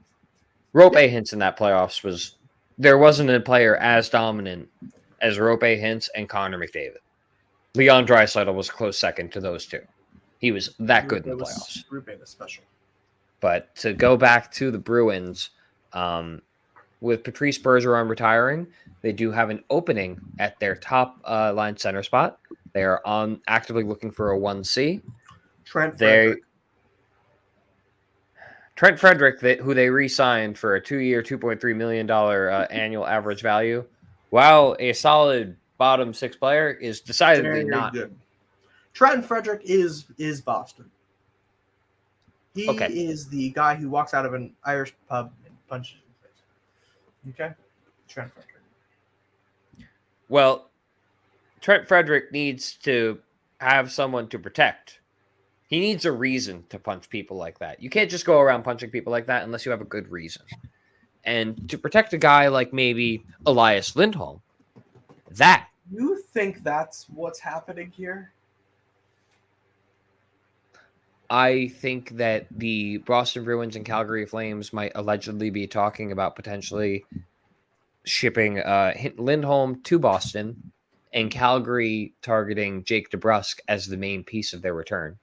Rope Hintz in that playoffs there wasn't a player as dominant as Rope Hintz and Connor McDavid. Leon Draisaitl was a close second to those two. He was that good in the playoffs. Rupe was special. But to go back to the Bruins, with Patrice Bergeron retiring, they do have an opening at their top line center spot. They are actively looking for a 1C. Trent Frederick, who they re-signed for a 2-year, $2.3 million annual average value, while a solid bottom six player, is decidedly not good. Trent Frederick is Boston. He is the guy who walks out of an Irish pub and punches you in the face. Okay? Trent Frederick. Well, Trent Frederick needs to have someone to protect. He needs a reason to punch people like that. You can't just go around punching people like that unless you have a good reason. And to protect a guy like maybe Elias Lindholm, You think that's what's happening here? I think that the Boston Bruins and Calgary Flames might allegedly be talking about potentially shipping Lindholm to Boston and Calgary targeting Jake DeBrusk as the main piece of their return.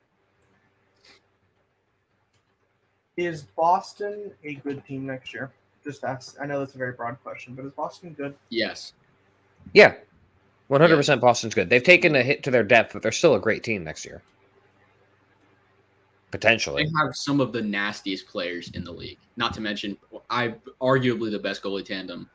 Is Boston a good team next year? Just ask. I know that's a very broad question, but is Boston good? Yes. Yeah. 100% Boston's good. They've taken a hit to their depth, but they're still a great team next year. Potentially. They have some of the nastiest players in the league. Not to mention, arguably the best goalie tandem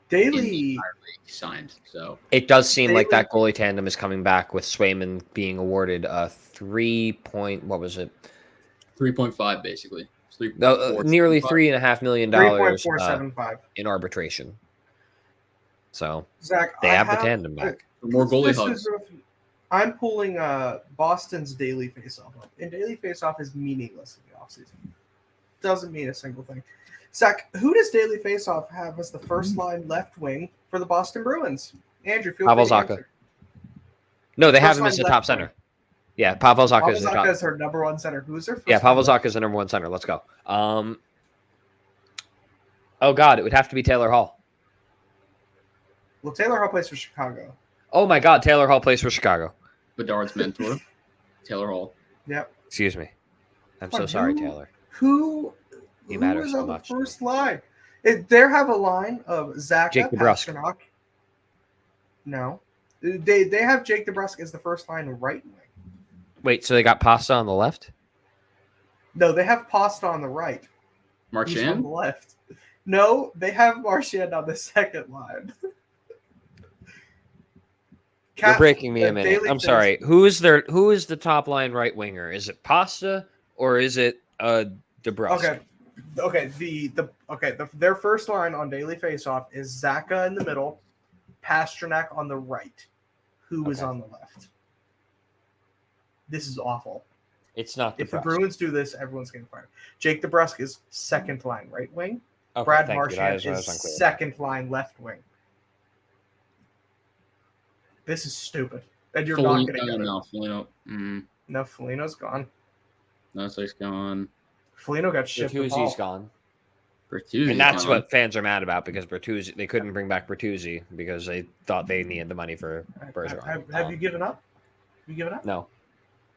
in the entire league signed. So it does seem like that goalie tandem is coming back with Swayman being awarded a 3.5 basically. Nearly $3.5 million in arbitration. So Zach, they have the tandem back. More goalie hugs. I'm pulling Boston's daily faceoff up, and daily faceoff is meaningless in the offseason. Doesn't mean a single thing. Zach, who does daily faceoff have as the first line left wing for the Boston Bruins? Andrew, feel free to answer. No, they have him as the top center. Yeah, Pavel Zacha is the top. Is her number one center. Who's their first? Yeah, Pavel Zacha is the number one center. Let's go. Oh God, it would have to be Taylor Hall. Well, Taylor Hall plays for Chicago. Oh my God, Taylor Hall plays for Chicago. Bedard's mentor, Taylor Hall. Yep. Excuse me. I'm so sorry, Taylor. Who matters is so on much. The first line? They have a line of Zach Jake DeBrusk. Pastrnak. No. They have Jake DeBrusk as the first line right wing. Wait, so they got Pasta on the left? No, they have Pasta on the right. Marchand? On the left. No, they have Marchand on the second line. You're breaking me a minute. I'm sorry. Who is the top line right winger? Is it Pasta or is it DeBrusk? Okay. Their first line on daily faceoff is Zacha in the middle, Pastrnak on the right. Who is on the left? This is awful. It's not DeBrusk. If the Bruins do this, everyone's getting fired. Jake DeBrusk is second line right wing. Okay, Brad Marchand is second line left wing. This is stupid. And you're not going to get it. No, Foligno. No, Foligno's gone. No, so he's gone. Foligno got shipped. Bertuzzi's gone. Bertuzzi's and that's what fans are mad about because Bertuzzi, they couldn't bring back Bertuzzi because they thought they needed the money for Bergeron. Have you given up? You given up? No.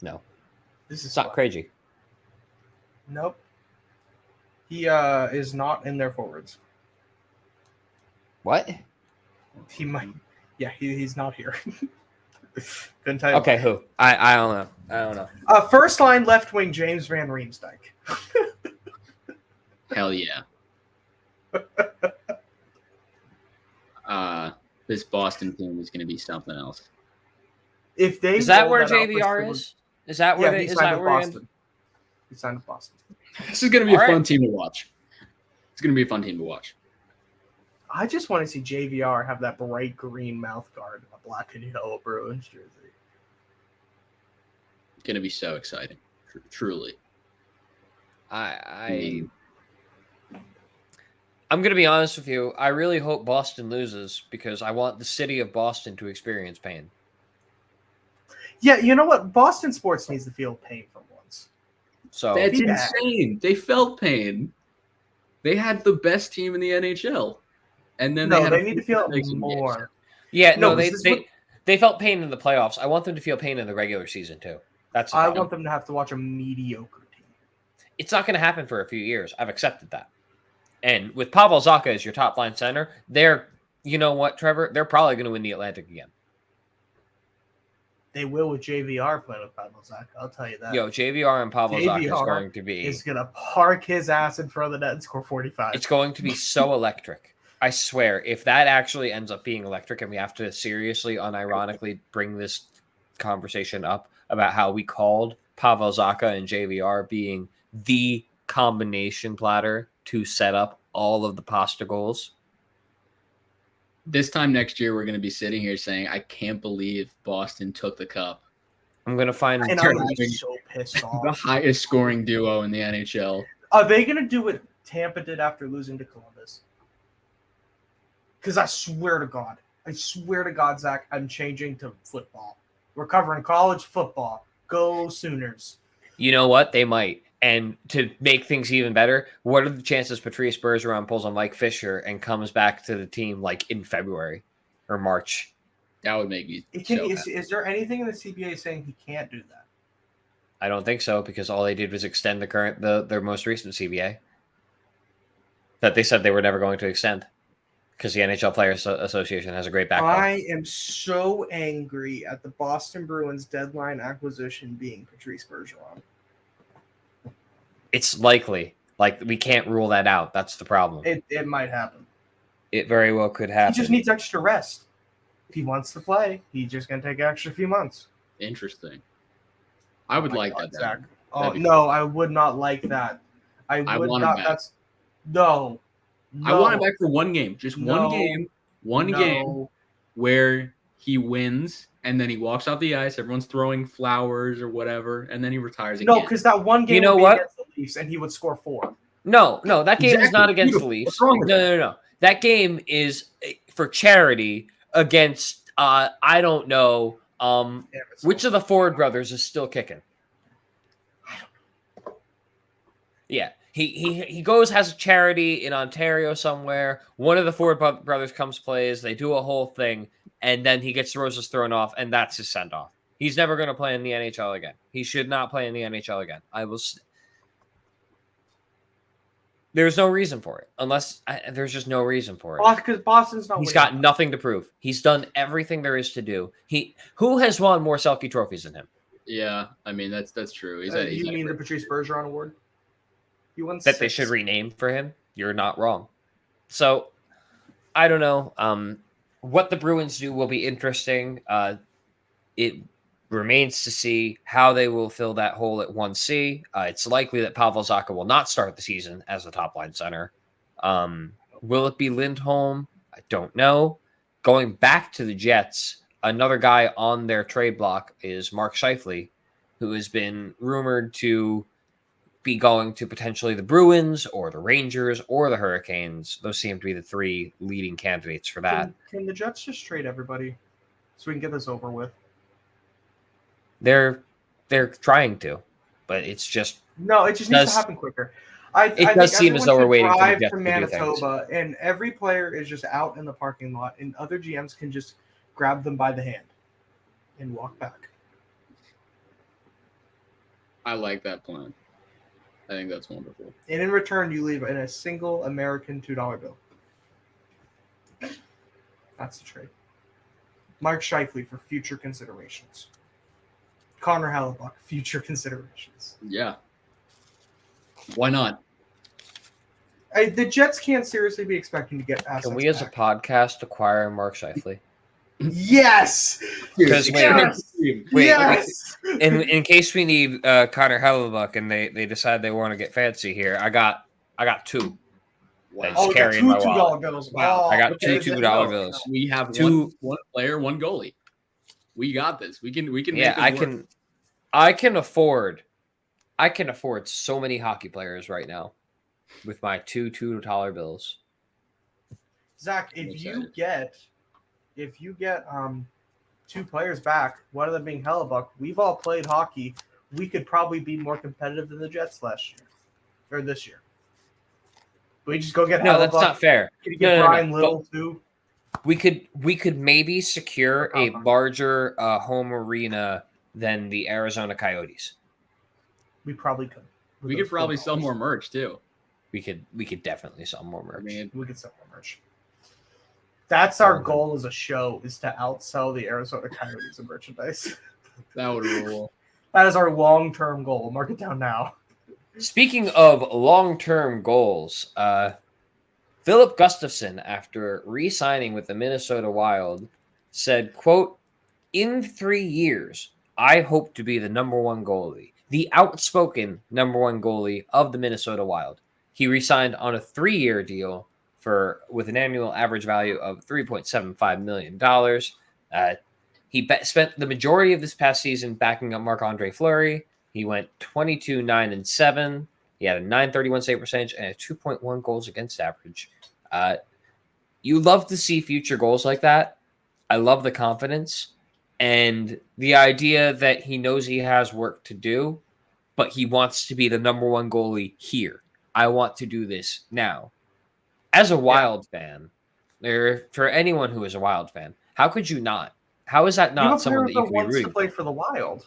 No, This is it's not fun. crazy. Nope. He is not in their forwards. What? He might. Yeah, he's not here. Couldn't tell you. Okay, who? I don't know. I don't know. First line left wing James Van Riemsdyk. Hell yeah. This Boston team is going to be something else. If they Is that roll where out for JVR Civil- is? Is that where Yeah, they? he Is signed that with where? Boston. He signed with Boston. This is going to be a All fun right. team to watch. It's going to be a fun team to watch. I just want to see JVR have that bright green mouth guard and a black and yellow Bruins jersey. Going to be so exciting. Truly. I'm going to be honest with you. I really hope Boston loses because I want the city of Boston to experience pain. Yeah, you know what? Boston sports needs to feel pain for once. So That's Yeah. insane. They felt pain. They had the best team in the NHL. And then No, had they a need to few feel mistakes in games. more. yeah, No, no, this is what- they felt pain in the playoffs. I want them to feel pain in the regular season too. That's the I problem. want them to have to watch a mediocre team. It's not going to happen for a few years. I've accepted that. And with Pavel Zacha as your top line center, you know what, Trevor? They're probably going to win the Atlantic again. They will with JVR playing with Pavel Zacha. I'll tell you that. Yo, JVR and Pavel Zacha is JVR going to be. Is gonna park his ass in front of the net and score 45. It's going to be so electric. I swear, if that actually ends up being electric and we have to seriously, unironically bring this conversation up about how we called Pavel Zacha and JVR being the combination platter to set up all of the pasta goals. This time next year, we're going to be sitting here saying, I can't believe Boston took the cup. I'm going to find and I'm gonna be so pissed The off. highest scoring duo in the NHL. Are they gonna do what Tampa did after losing to Columbus? Because I swear to God, Zach, I'm changing to football. We're covering college football. Go Sooners. You know what? They might. And to make things even better, what are the chances Patrice Bergeron pulls on Mike Fisher and comes back to the team like in February or March? That would make me Is there anything in the CBA saying he can't do that? I don't think so because all they did was extend their most recent CBA that they said they were never going to extend because the NHL Players Association has a great backbone. I am so angry at the Boston Bruins deadline acquisition being Patrice Bergeron. It's likely. Like, we can't rule that out. That's the problem. It might happen. It very well could happen. He just needs extra rest. If he wants to play, he's just going to take an extra few months. interesting. I would like that. Zach. That'd Oh, be no, cool. I would not like that. I would want him not. back. That's no. I want him back for one game. Just No. one game where he wins and then he walks off the ice. Everyone's throwing flowers or whatever, and then he retires again. No, because that one game You know would be what? against the Leafs, and he would score 4. No, that game is Exactly. not against Beautiful. the Leafs. What's wrong with No. That game is for charity against I don't know which of the Ford brothers is still kicking. Yeah, he goes, has a charity in Ontario somewhere. One of the Ford brothers comes, plays. They do a whole thing, and then he gets roses thrown off, and that's his send off. He's never going to play in the NHL again. He should not play in the NHL again. There's no reason for it, there's just no reason for it. Because Boston's not. He's winning. got nothing to prove. He's done everything there is to do. Who has won more Selke trophies than him? Yeah, I mean that's true. You mean the Patrice Bergeron Award? He won That 6. they should rename for him? You're not wrong. So, I don't know. What the Bruins do will be interesting. It remains to see how they will fill that hole at 1C. It's likely that Pavel Zacha will not start the season as the top line center. Will it be Lindholm? I don't know. Going back to the Jets, another guy on their trade block is Mark Scheifele, who has been rumored to be going to potentially the Bruins or the Rangers or the Hurricanes. Those seem to be the three leading candidates for that. Can the Jets just trade everybody so we can get this over with? They're trying to, but it's just No, it just needs to happen quicker. I does think seem as everyone though we're should waiting for the drive Jets to to do things. Manitoba, and every player is just out in the parking lot, and other GMs can just grab them by the hand and walk back. I like that plan. I think that's wonderful. And in return, you leave in a single American $2 bill. That's the trade. Mark Scheifele for future considerations. Connor Hellebuck, future considerations. Yeah. Why not? The Jets can't seriously be expecting to get assets Can we, as a back. podcast, acquire Mark Scheifele? Yes! Because Yes! wait, Yes! in case we need Connor Hellebuck and they decide they want to get fancy here, I got two. Wow. Just Oh, we got carrying two my wallet. $2 bills. Wow. Oh, I got okay, two then $2 no. bills. We have Two- one player, one goalie. We got this. We can Yeah, make this work. I can afford so many hockey players right now with my two $2 bills. Zach, I'm if you excited. get two players back, one of them being Hellebuck, we've all played hockey. We could probably be more competitive than the Jets last year or this year. We just go get No, Hellebuck. that's not fair. Could you get No. Brian Little too? We could maybe secure a larger home arena than the Arizona Coyotes. We probably could. We could probably sell more merch too. We could definitely sell more merch. I mean, We could sell more merch. That's our goal as a show: is to outsell the Arizona Coyotes in merchandise. that would rule. That is our long-term goal. Mark it down now. Speaking of long-term goals, Philip Gustafson, after re-signing with the Minnesota Wild, said, quote, "In 3 years, I hope to be the number one goalie, the outspoken number one goalie of the Minnesota Wild." He re-signed on a 3-year deal with an annual average value of $3.75 million. He spent the majority of this past season backing up Marc-Andre Fleury. He went 22-9-7. He had a .931 save percentage and a 2.1 goals against average. You love to see future goals like that. I love the confidence and the idea that he knows he has work to do, but he wants to be the number one goalie here. I want to do this now. As a Wild fan, or for anyone who is a Wild fan, how could you not? How is that not someone that you can be wants to rooting play for? for the Wild.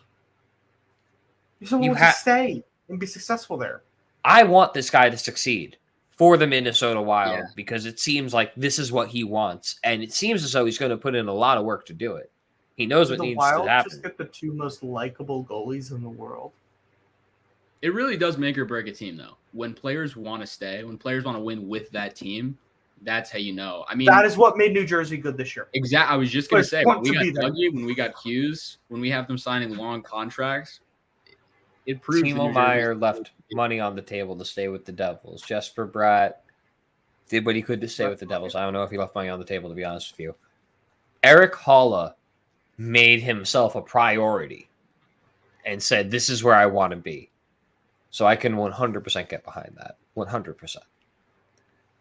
Someone You wants to stay and be successful there. I want this guy to succeed for the Minnesota Wild Yeah. because it seems like this is what he wants, and it seems as though he's going to put in a lot of work to do it. He knows what The needs Wild to happen. just get the two most likable goalies in the world. It really does make or break a team, though. When players want to stay, when players want to win with that team, that's how you know. I mean, That is what made New Jersey good this year. exactly. I was just going to say, want when we to be got there. Dougie, when we got Hughes, when we have them signing long contracts, it proves that Timo New Meyer Jersey's- left money on the table to stay with the Devils. Jesper Bratt did what he could to stay with the Devils. I don't know if he left money on the table, to be honest with you. Eric Holla made himself a priority and said, "This is where I want to be." So I can 100% get behind that. 100%.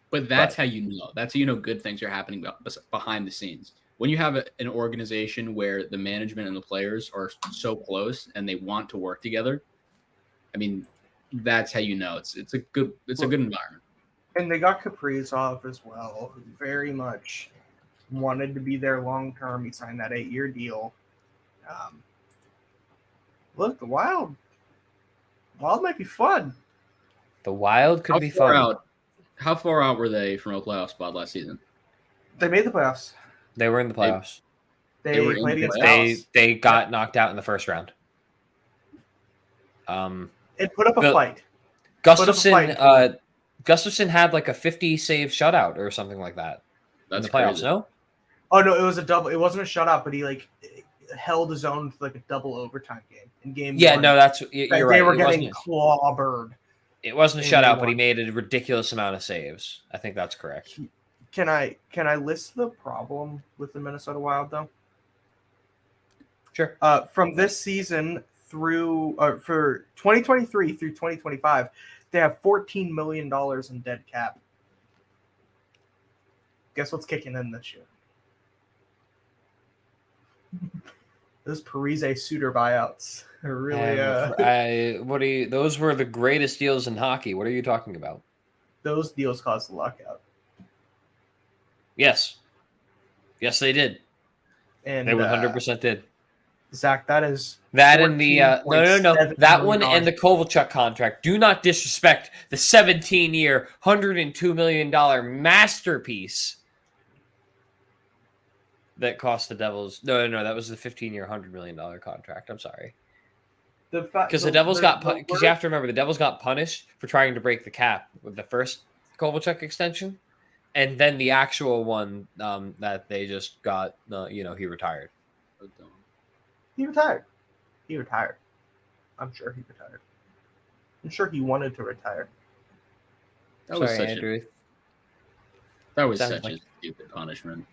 But that's how you know. That's how you know good things are happening behind the scenes. When you have an organization where the management and the players are so close and they want to work together, I mean, that's how you know it's a good environment. And they got Kaprizov as well, who very much wanted to be there long term. He signed that 8-year deal. Look, the Wild might be fun. The Wild could be fun. How far out were they from a playoff spot last season? They made the playoffs. They were in the playoffs. They were in played the against playoffs. Dallas. They got knocked out in the first round. It put up a fight. Gustafson had like a 50 save shutout or something like that That's in the playoffs. crazy. No, Oh no, it was a double. It wasn't a shutout, but he held his own for like a double overtime game in game yeah, one. no, you're They right. were getting clobbered. It wasn't a in shutout, game but he one. made a ridiculous amount of saves. I think that's correct. Can I list the problem with the Minnesota Wild though? Sure. From this season through for 2023 through 2025, they have $14 million in dead cap. Guess what's kicking in this year? Those Parise Suter buyouts are really. Those were the greatest deals in hockey. What are you talking about? Those deals caused the lockout. Yes, they did. And They 100% did. Zach, that is That and the no. That one and the Kovalchuk contract. Do not disrespect the 17-year, $102 million masterpiece that cost the Devils. No. That was the 15-year, $100 million contract. I'm sorry. Because the Devils got because you have to remember the Devils got punished for trying to break the cap with the first Kovalchuk extension, and then the actual one that they just got. He retired. He retired. He retired. I'm sure he retired. I'm sure he wanted to retire. That was such Andrew. Such a stupid punishment.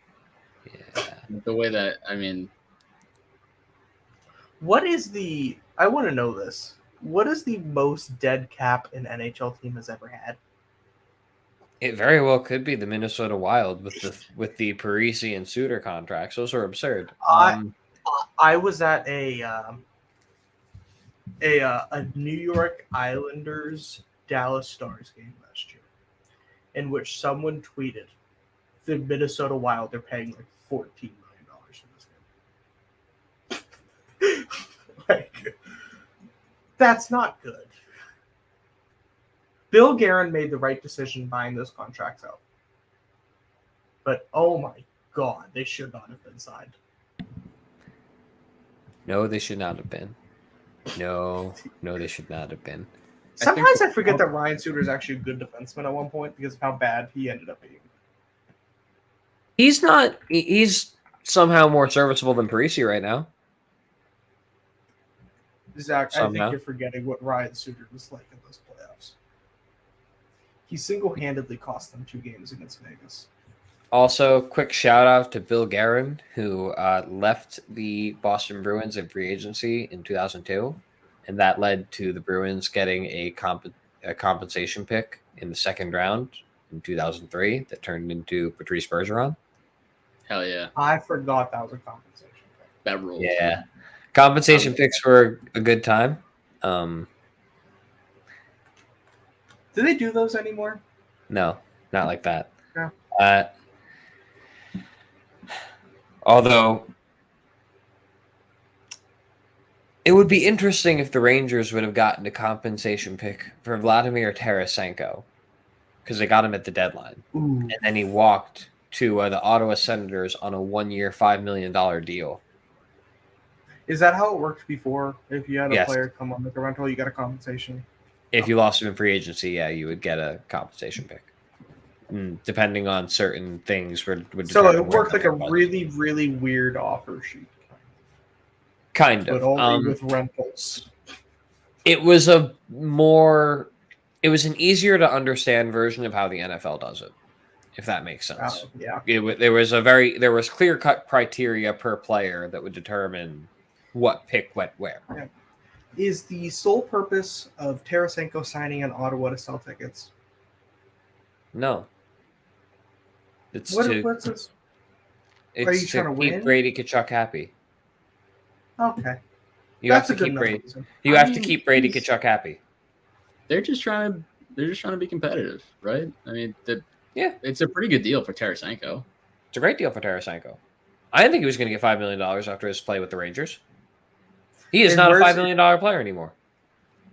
Yeah. The way that what is I want to know this. What is the most dead cap an NHL team has ever had? It very well could be the Minnesota Wild with the Patrice and Suter contracts. Those are absurd. I was at a New York Islanders Dallas Stars game last year, in which someone tweeted the Minnesota Wild are paying like $14 million for this game. Like, that's not good. Bill Guerin made the right decision buying those contracts out. But oh my God, they should not have been signed. No, they should not have been. No, they should not have been. Sometimes I forget that Ryan Suter is actually a good defenseman at one point because of how bad he ended up being. He's not. He's somehow more serviceable than Patrice right now. Zach, I think you're forgetting what Ryan Suter was like in those playoffs. He single-handedly cost them 2 games against Vegas. Also, quick shout-out to Bill Guerin, who left the Boston Bruins in free agency in 2002, and that led to the Bruins getting a compensation pick in the second round in 2003 that turned into Patrice Bergeron. Hell yeah. I forgot that was a compensation pick. That rules. Yeah. Compensation picks were a good time. Do they do those anymore? No, not like that. No. Although it would be interesting if the Rangers would have gotten a compensation pick for Vladimir Tarasenko because they got him at the deadline. Ooh. And then he walked to the Ottawa Senators on a 1-year, $5 million deal. Is that how it worked before? If you had a Yes. player come on with a rental, you got a compensation? If you lost him in free agency, yeah, you would get a compensation pick. Depending on certain things. So it worked like a really, really weird offer sheet. Kind of. But only with rentals. It was an easier to understand version of how the NFL does it, if that makes sense. Yeah. There was clear-cut criteria per player that would determine what pick went where. Yeah. Is the sole purpose of Tarasenko signing in Ottawa to sell tickets? No. It's what's to win? keep Brady Tkachuk happy. Okay. You have to keep Brady Tkachuk happy. They're just trying to be competitive, right? I mean, it's a pretty good deal for Tarasenko. It's a great deal for Tarasenko. I didn't think he was going to get $5 million after his play with the Rangers. He is not a $5 million player anymore.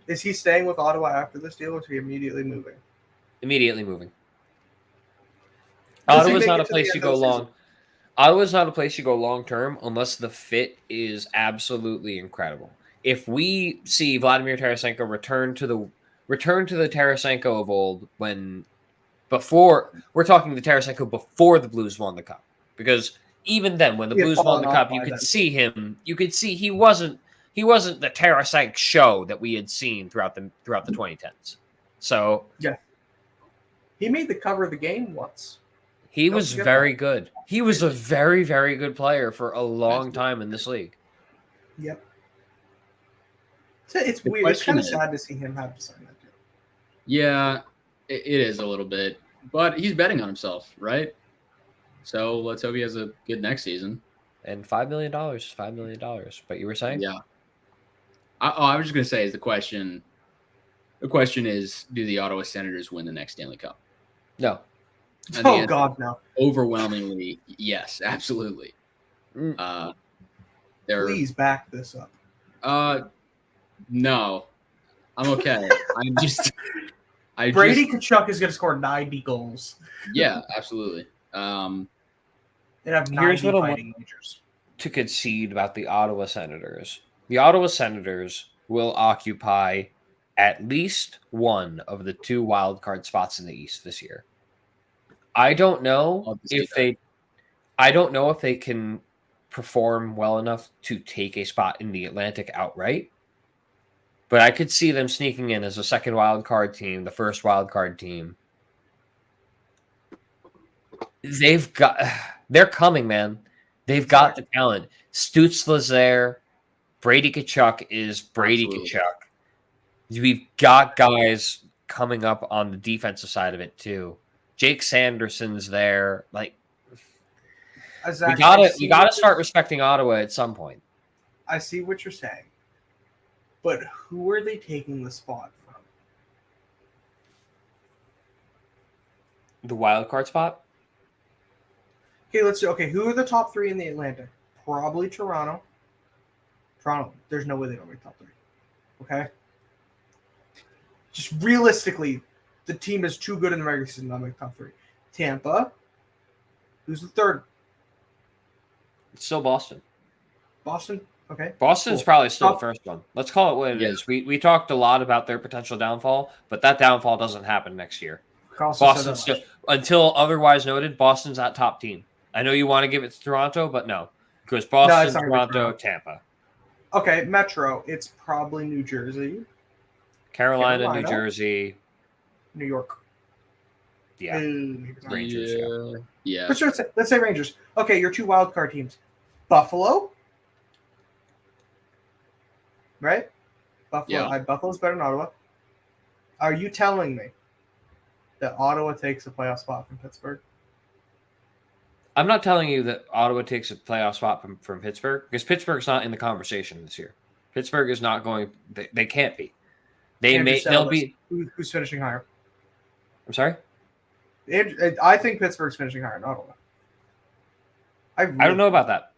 Is he staying with Ottawa after this deal, or is he immediately moving? Immediately moving. Ottawa's not a place you go long. Ottawa's not a place you go long term unless the fit is absolutely incredible. If we see Vladimir Tarasenko return to the Tarasenko of old, we're talking the Tarasenko before the Blues won the Cup, because even then, when the Blues won the Cup, you could see he wasn't the Tarasenko show that we had seen throughout the 2010s. So yeah, he made the cover of the game once. He was very good. He was a very, very good player for a long time in this league. Yep. It's weird. It's kind of sad to see him have to sign that deal. Yeah, it is a little bit. But he's betting on himself, right? So let's hope he has a good next season. And $5 million is $5 million. But you were saying? Yeah. I was just going to say, the question is, do the Ottawa Senators win the next Stanley Cup? No. God, no. Overwhelmingly, yes, absolutely. Please back this up. No, I'm okay. Brady Tkachuk is going to score 90 goals. Yeah, absolutely. And have 90 Here's what I fighting majors. to concede about the Ottawa Senators. The Ottawa Senators will occupy at least one of the 2 wild card spots in the East this year. I don't know if they can perform well enough to take a spot in the Atlantic outright. But I could see them sneaking in as a second wild card team, the first wild card team. They're coming, man. They've got the talent. Stützle's there. Brady Tkachuk is Brady Tkachuk. We've got guys coming up on the defensive side of it too. Jake Sanderson's there. Like, we gotta start respecting Ottawa at some point. I see what you're saying. But who are they taking the spot from? The wild card spot? Okay, let's do. Okay, who are the top 3 in the Atlantic? Probably Toronto. There's no way they don't make top 3. Okay? Just realistically, the team is too good in the regular season to not make top 3. Tampa. Who's the third? It's still Boston. Boston? Okay. Boston's probably still the first one. Let's call it what it is. We talked a lot about their potential downfall, but that downfall doesn't happen next year. Boston's still, until otherwise noted, Boston's that top team. I know you want to give it to Toronto, but no. Because Boston, Toronto, Tampa. Okay, Metro. It's probably New Jersey. Carolina, New Jersey. New York. Yeah. Rangers. Yeah. Let's say Rangers. Okay, your 2 wild card teams. Buffalo. Right? Buffalo. Yeah. Buffalo's better than Ottawa. Are you telling me that Ottawa takes a playoff spot from Pittsburgh? I'm not telling you that Ottawa takes a playoff spot from Pittsburgh, because Pittsburgh's not in the conversation this year. Pittsburgh is not going. They can't be. They'll be. Who's finishing higher? I'm sorry. I think Pittsburgh's finishing higher than Ottawa. I don't know about that.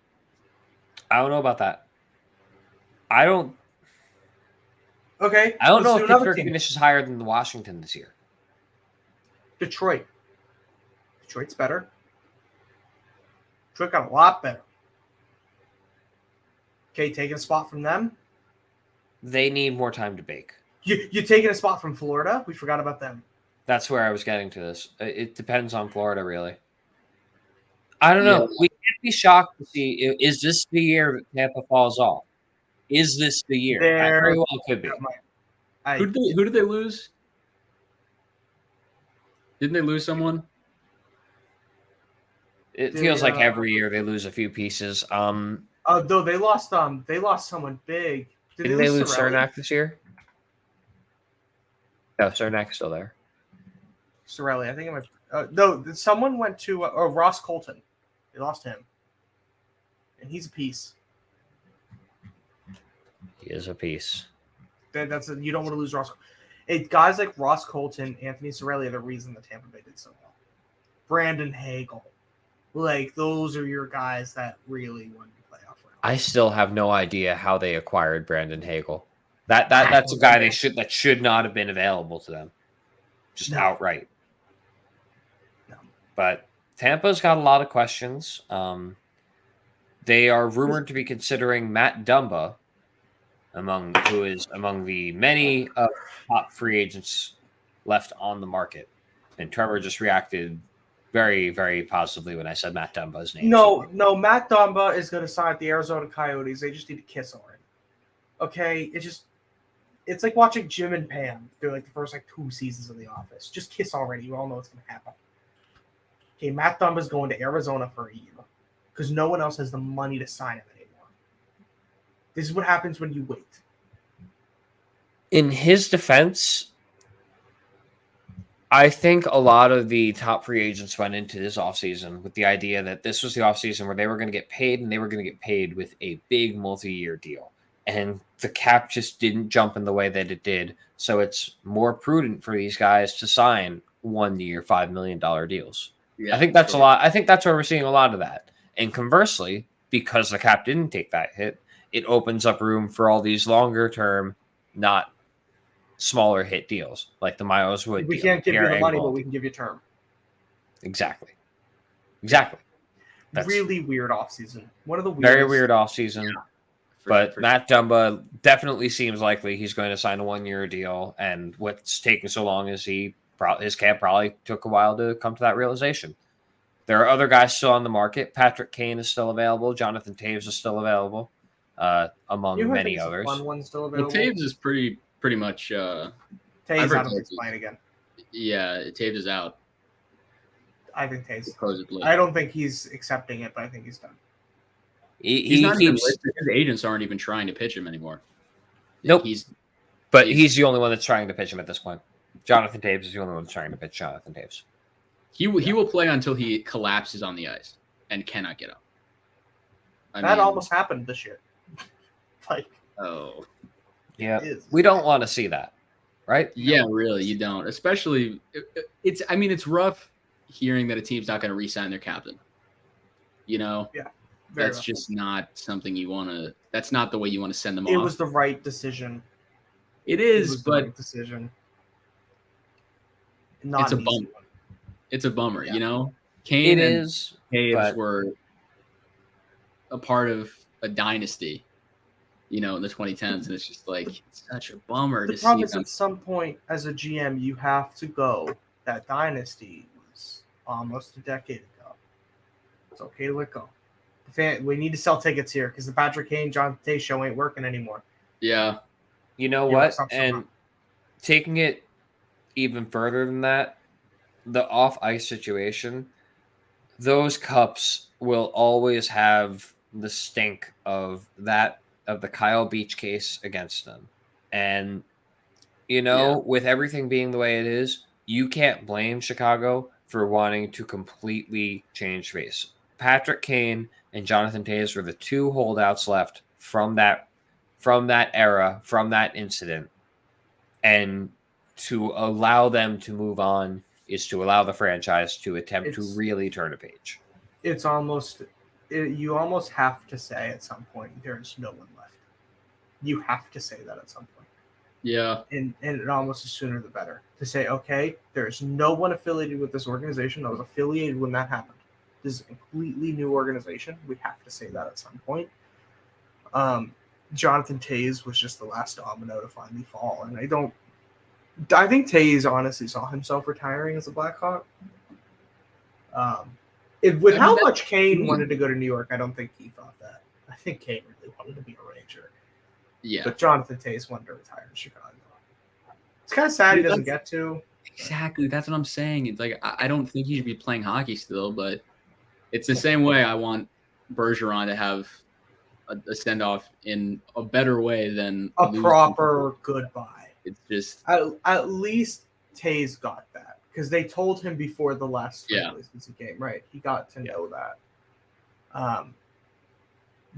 Okay. I don't know if Pittsburgh finishes higher than Washington this year. Detroit's better. Detroit got a lot better. Okay, taking a spot from them. They need more time to bake. You taking a spot from Florida? We forgot about them. That's where I was getting to this. It depends on Florida, really. I don't know. We can't be shocked to see, is this the year that Tampa falls off? Is this the year? Very well could be. Who did they lose? Didn't they lose someone? It feels like every year they lose a few pieces. Though they lost someone big. Didn't they lose Cernak this year? No, Cernak's still there. Cirelli, I think it might. No, someone went to Ross Colton. They lost him, and he's a piece. He is a piece. You don't want to lose Ross. Guys like Ross Colton, Anthony Cirelli are the reason the Tampa Bay did so well. Brandon Hagel, like those are your guys that really won the playoff round. I still have no idea how they acquired Brandon Hagel. That's a guy that should not have been available to them, just outright. No. But Tampa's got a lot of questions. They are rumored to be considering Matt Dumba, who is among the many top free agents left on the market. And Trevor just reacted very, very positively when I said Matt Dumba's name. No, Matt Dumba is going to sign with the Arizona Coyotes. They just need to kiss already. Okay, it's like watching Jim and Pam through like the first 2 seasons of The Office. Just kiss already. You all know what's going to happen. Okay, Matt Dumba's going to Arizona for a year because no one else has the money to sign him anymore. This is what happens when you wait. In his defense, I think a lot of the top free agents went into this offseason with the idea that this was the offseason where they were going to get paid, and they were going to get paid with a big multi-year deal. And the cap just didn't jump in the way that it did. So it's more prudent for these guys to sign 1 year, $5 million deals. Yeah, I think that's a lot. I think that's where we're seeing a lot of that. And conversely, because the cap didn't take that hit, it opens up room for all these longer term, not smaller hit deals like the Miles Wood We deal. can't give you the Pierre money, Engvall. but we can give you term. Exactly. That's really weird offseason. One of the weirdest. very weird offseason. Yeah. But Matt Dumba definitely seems likely he's going to sign a 1-year deal. And what's taking so long is his camp probably took a while to come to that realization. There are other guys still on the market. Patrick Kane is still available. Jonathan Taves is still available, among many others. Fun one still Well, available. Taves is pretty much. Taves I've heard out of Taves his plane again. Yeah, Taves is out I think Taves. supposedly. I don't think he's accepting it, but I think he's done. He's not even keeps, listed. His agents aren't even trying to pitch him anymore. Nope. He's He's the only one that's trying to pitch him at this point. Jonathan Taves is the only one that's trying to pitch Jonathan Taves. he will play until he collapses on the ice and cannot get up. That almost happened this year. Oh. Yeah. It is. We don't want to see that, right? Yeah, really, you don't. Especially, it's rough hearing that a team's not going to re-sign their captain. You know, Very that's rough. just not something you want to. That's not the way you want to send them It off. was the right decision. It It is, was the but right decision. Not it's a an easy bummer. one. It's a bummer, Yeah. you know. It Kane and is. Taves but- were a part of a dynasty, you know, in the 2010s, and it's just like it's such a bummer The to problem see is them. at some point as a GM, you have to go. That dynasty was almost a decade ago. It's okay to let go. We need to sell tickets here because the Patrick Kane, John Tay show ain't working anymore. Yeah, You know Yeah, what? stop. And taking it even further than that, the off ice situation, those cups will always have the stink of the Kyle Beach case against them. And with everything being the way it is, you can't blame Chicago for wanting to completely change face. Patrick Kane and Jonathan Taves were the two holdouts left from that era, from that incident. And to allow them to move on is to allow the franchise to attempt to really turn a page. It's you almost have to say at some point there's no one left. You have to say that at some point. yeah, And it almost the sooner the better to say, okay, there's no one affiliated with this organization that was affiliated when that happened. This is a completely new organization. We have to say that at some point. Jonathan Taves was just the last domino to finally fall, and I think Taves honestly saw himself retiring as a Blackhawk. With how much Kane wanted to go to New York, I don't think he thought that. I think Kane really wanted to be a Ranger. yeah. But Jonathan Taves wanted to retire in Chicago. It's kind of sad he doesn't get to. Exactly. That's what I'm saying. It's like I don't think he should be playing hockey still, but it's the same way I want Bergeron to have a send off in a better way than A losing. proper goodbye. It's just At least Taves got that because they told him before the last game, right? He got to know that.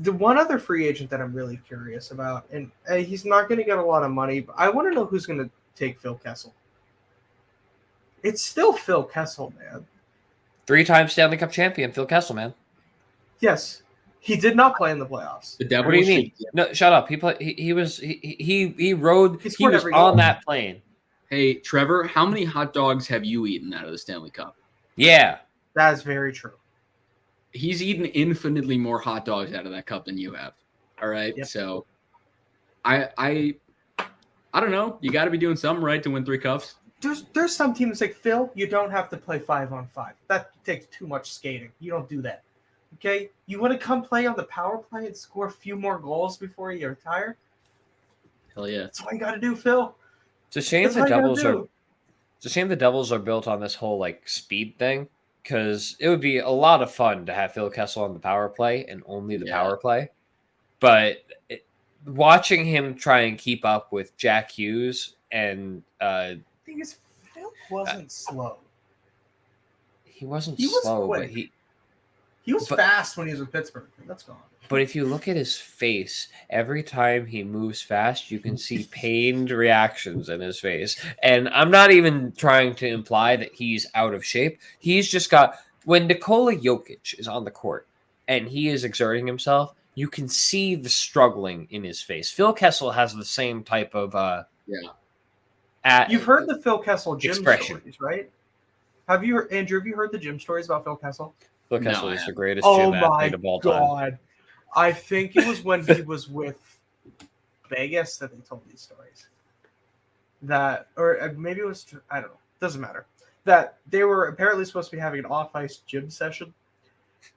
The one other free agent that I'm really curious about, and he's not going to get a lot of money, but I want to know who's going to take Phil Kessel. It's still Phil Kessel, man. 3-time Stanley Cup champion, Phil Kessel, man. Yes, he did not play in the playoffs. the devil. What do you mean? No, shut up. He rode. He He scored was every on goal. that plane. Hey, Trevor, how many hot dogs have you eaten out of the Stanley Cup? Yeah. That is very true. He's eaten infinitely more hot dogs out of that cup than you have. All right. Yep. So I don't know. You got to be doing something right to win 3 cups. There's some teams like Phil. You don't have to play 5-on-5. That takes too much skating. You don't do that. Okay, you want to come play on the power play and score a few more goals before you retire? Hell yeah. That's all you got to do, Phil. It's a shame That's all the you gotta Devils are. do. It's a shame the Devils are built on this whole speed thing, because it would be a lot of fun to have Phil Kessel on the power play and only the power play. But watching him try and keep up with Jack Hughes and The thing is, Phil wasn't slow. he wasn't He was slow, quick. but He was fast when he was with Pittsburgh. That's gone. But if you look at his face, every time he moves fast, you can see pained reactions in his face. And I'm not even trying to imply that he's out of shape. He's just got, when Nikola Jokic is on the court and he is exerting himself, you can see the struggling in his face. Phil Kessel has the same type of You've heard the Phil Kessel gym expression. stories, right? Andrew, have you heard the gym stories about Phil Kessel? Phil Kessel is the greatest Oh gym my athlete of all time. god. I think it was when he was with Vegas that they told these stories. Or maybe it was, I don't know, doesn't matter. That they were apparently supposed to be having an off-ice gym session,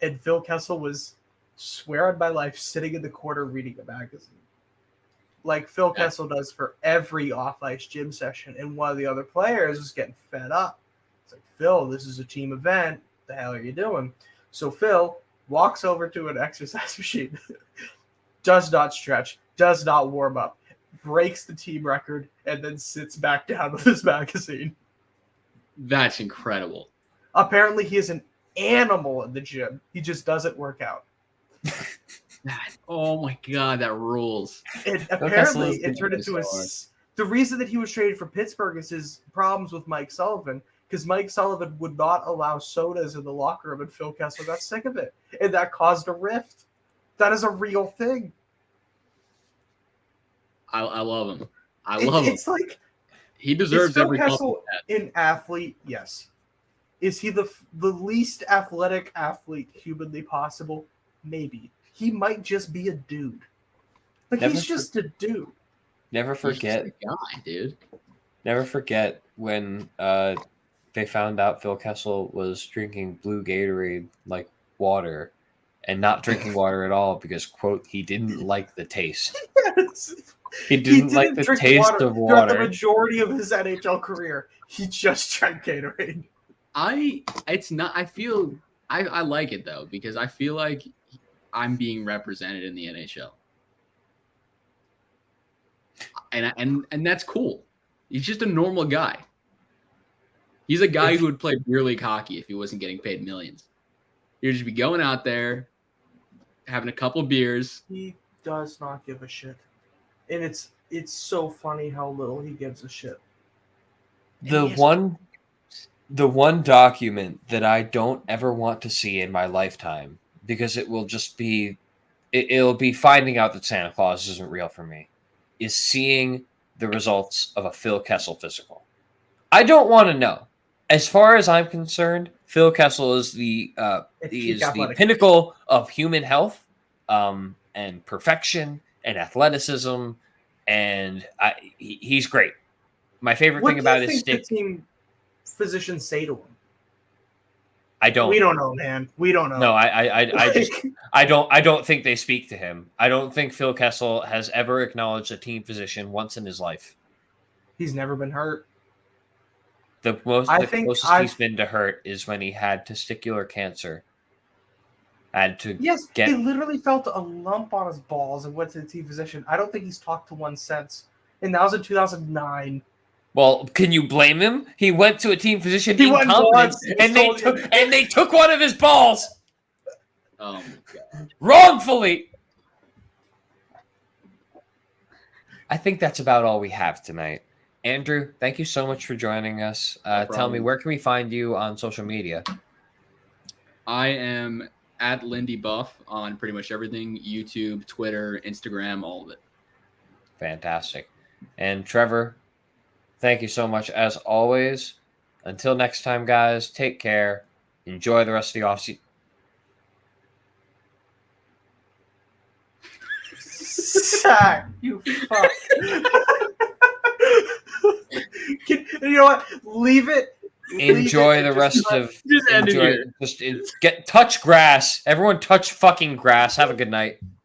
and Phil Kessel was, swear on my life, sitting in the corner reading a magazine. Like Phil Kessel does for every off-ice gym session, and one of the other players was getting fed up. It's like, Phil, this is a team event. What the hell are you doing? So Phil walks over to an exercise machine, does not stretch, does not warm up, breaks the team record, and then sits back down with his magazine. That's incredible. Apparently, he is an animal in the gym. He just doesn't work out. Oh my god, that rules. And apparently, it turned into the reason that he was traded for Pittsburgh is his problems with Mike Sullivan, because Mike Sullivan would not allow sodas in the locker room, and Phil Kessel got sick of it, and that caused a rift. That is a real thing. I love him. I love him. It's like, he deserves every Kessel an athlete? Yes. Is he the least athletic athlete humanly possible? Maybe. He might just be a dude. Like, he's just a dude. Never forget, he's just a guy, dude. Never forget when they found out Phil Kessel was drinking blue Gatorade like water, and not drinking water at all because, quote, he didn't like the taste. Yes. He didn't like the taste of water. Throughout the majority of his NHL career, he just drank Gatorade. I like it though, because I feel like I'm being represented in the NHL. And that's cool. He's just a normal guy. He's a guy who would play beer league hockey if he wasn't getting paid millions. He'd just be going out there, having a couple beers. He does not give a shit. And it's so funny how little he gives a shit. The one document that I don't ever want to see in my lifetime, because it will just be, it'll be finding out that Santa Claus isn't real for me, is seeing the results of a Phil Kessel physical. I don't want to know. As far as I'm concerned, Phil Kessel is the pinnacle of human health, and perfection and athleticism, and he's great. My favorite thing about his stick. What do you think the team physicians say to him? I don't. We don't know, man. We don't know. No, I don't think they speak to him. I don't think Phil Kessel has ever acknowledged a team physician once in his life. He's never been hurt. The closest he's been to hurt is when he had testicular cancer. He literally felt a lump on his balls and went to the team physician. I don't think he's talked to one since. And that was in 2009. Well, can you blame him? He went to a team physician and they took one of his balls. Oh my god. Wrongfully. I think that's about all we have tonight. Andrew, thank you so much for joining us. Tell me, where can we find you on social media? I am at Lindy Buff on pretty much everything: YouTube, Twitter, Instagram, all of it. Fantastic. And Trevor, thank you so much as always. Until next time, guys, take care. Enjoy the rest of the offseason. You fuck. You know what? Leave it. Enjoy the rest of. Just touch grass. Everyone touch fucking grass. Have a good night.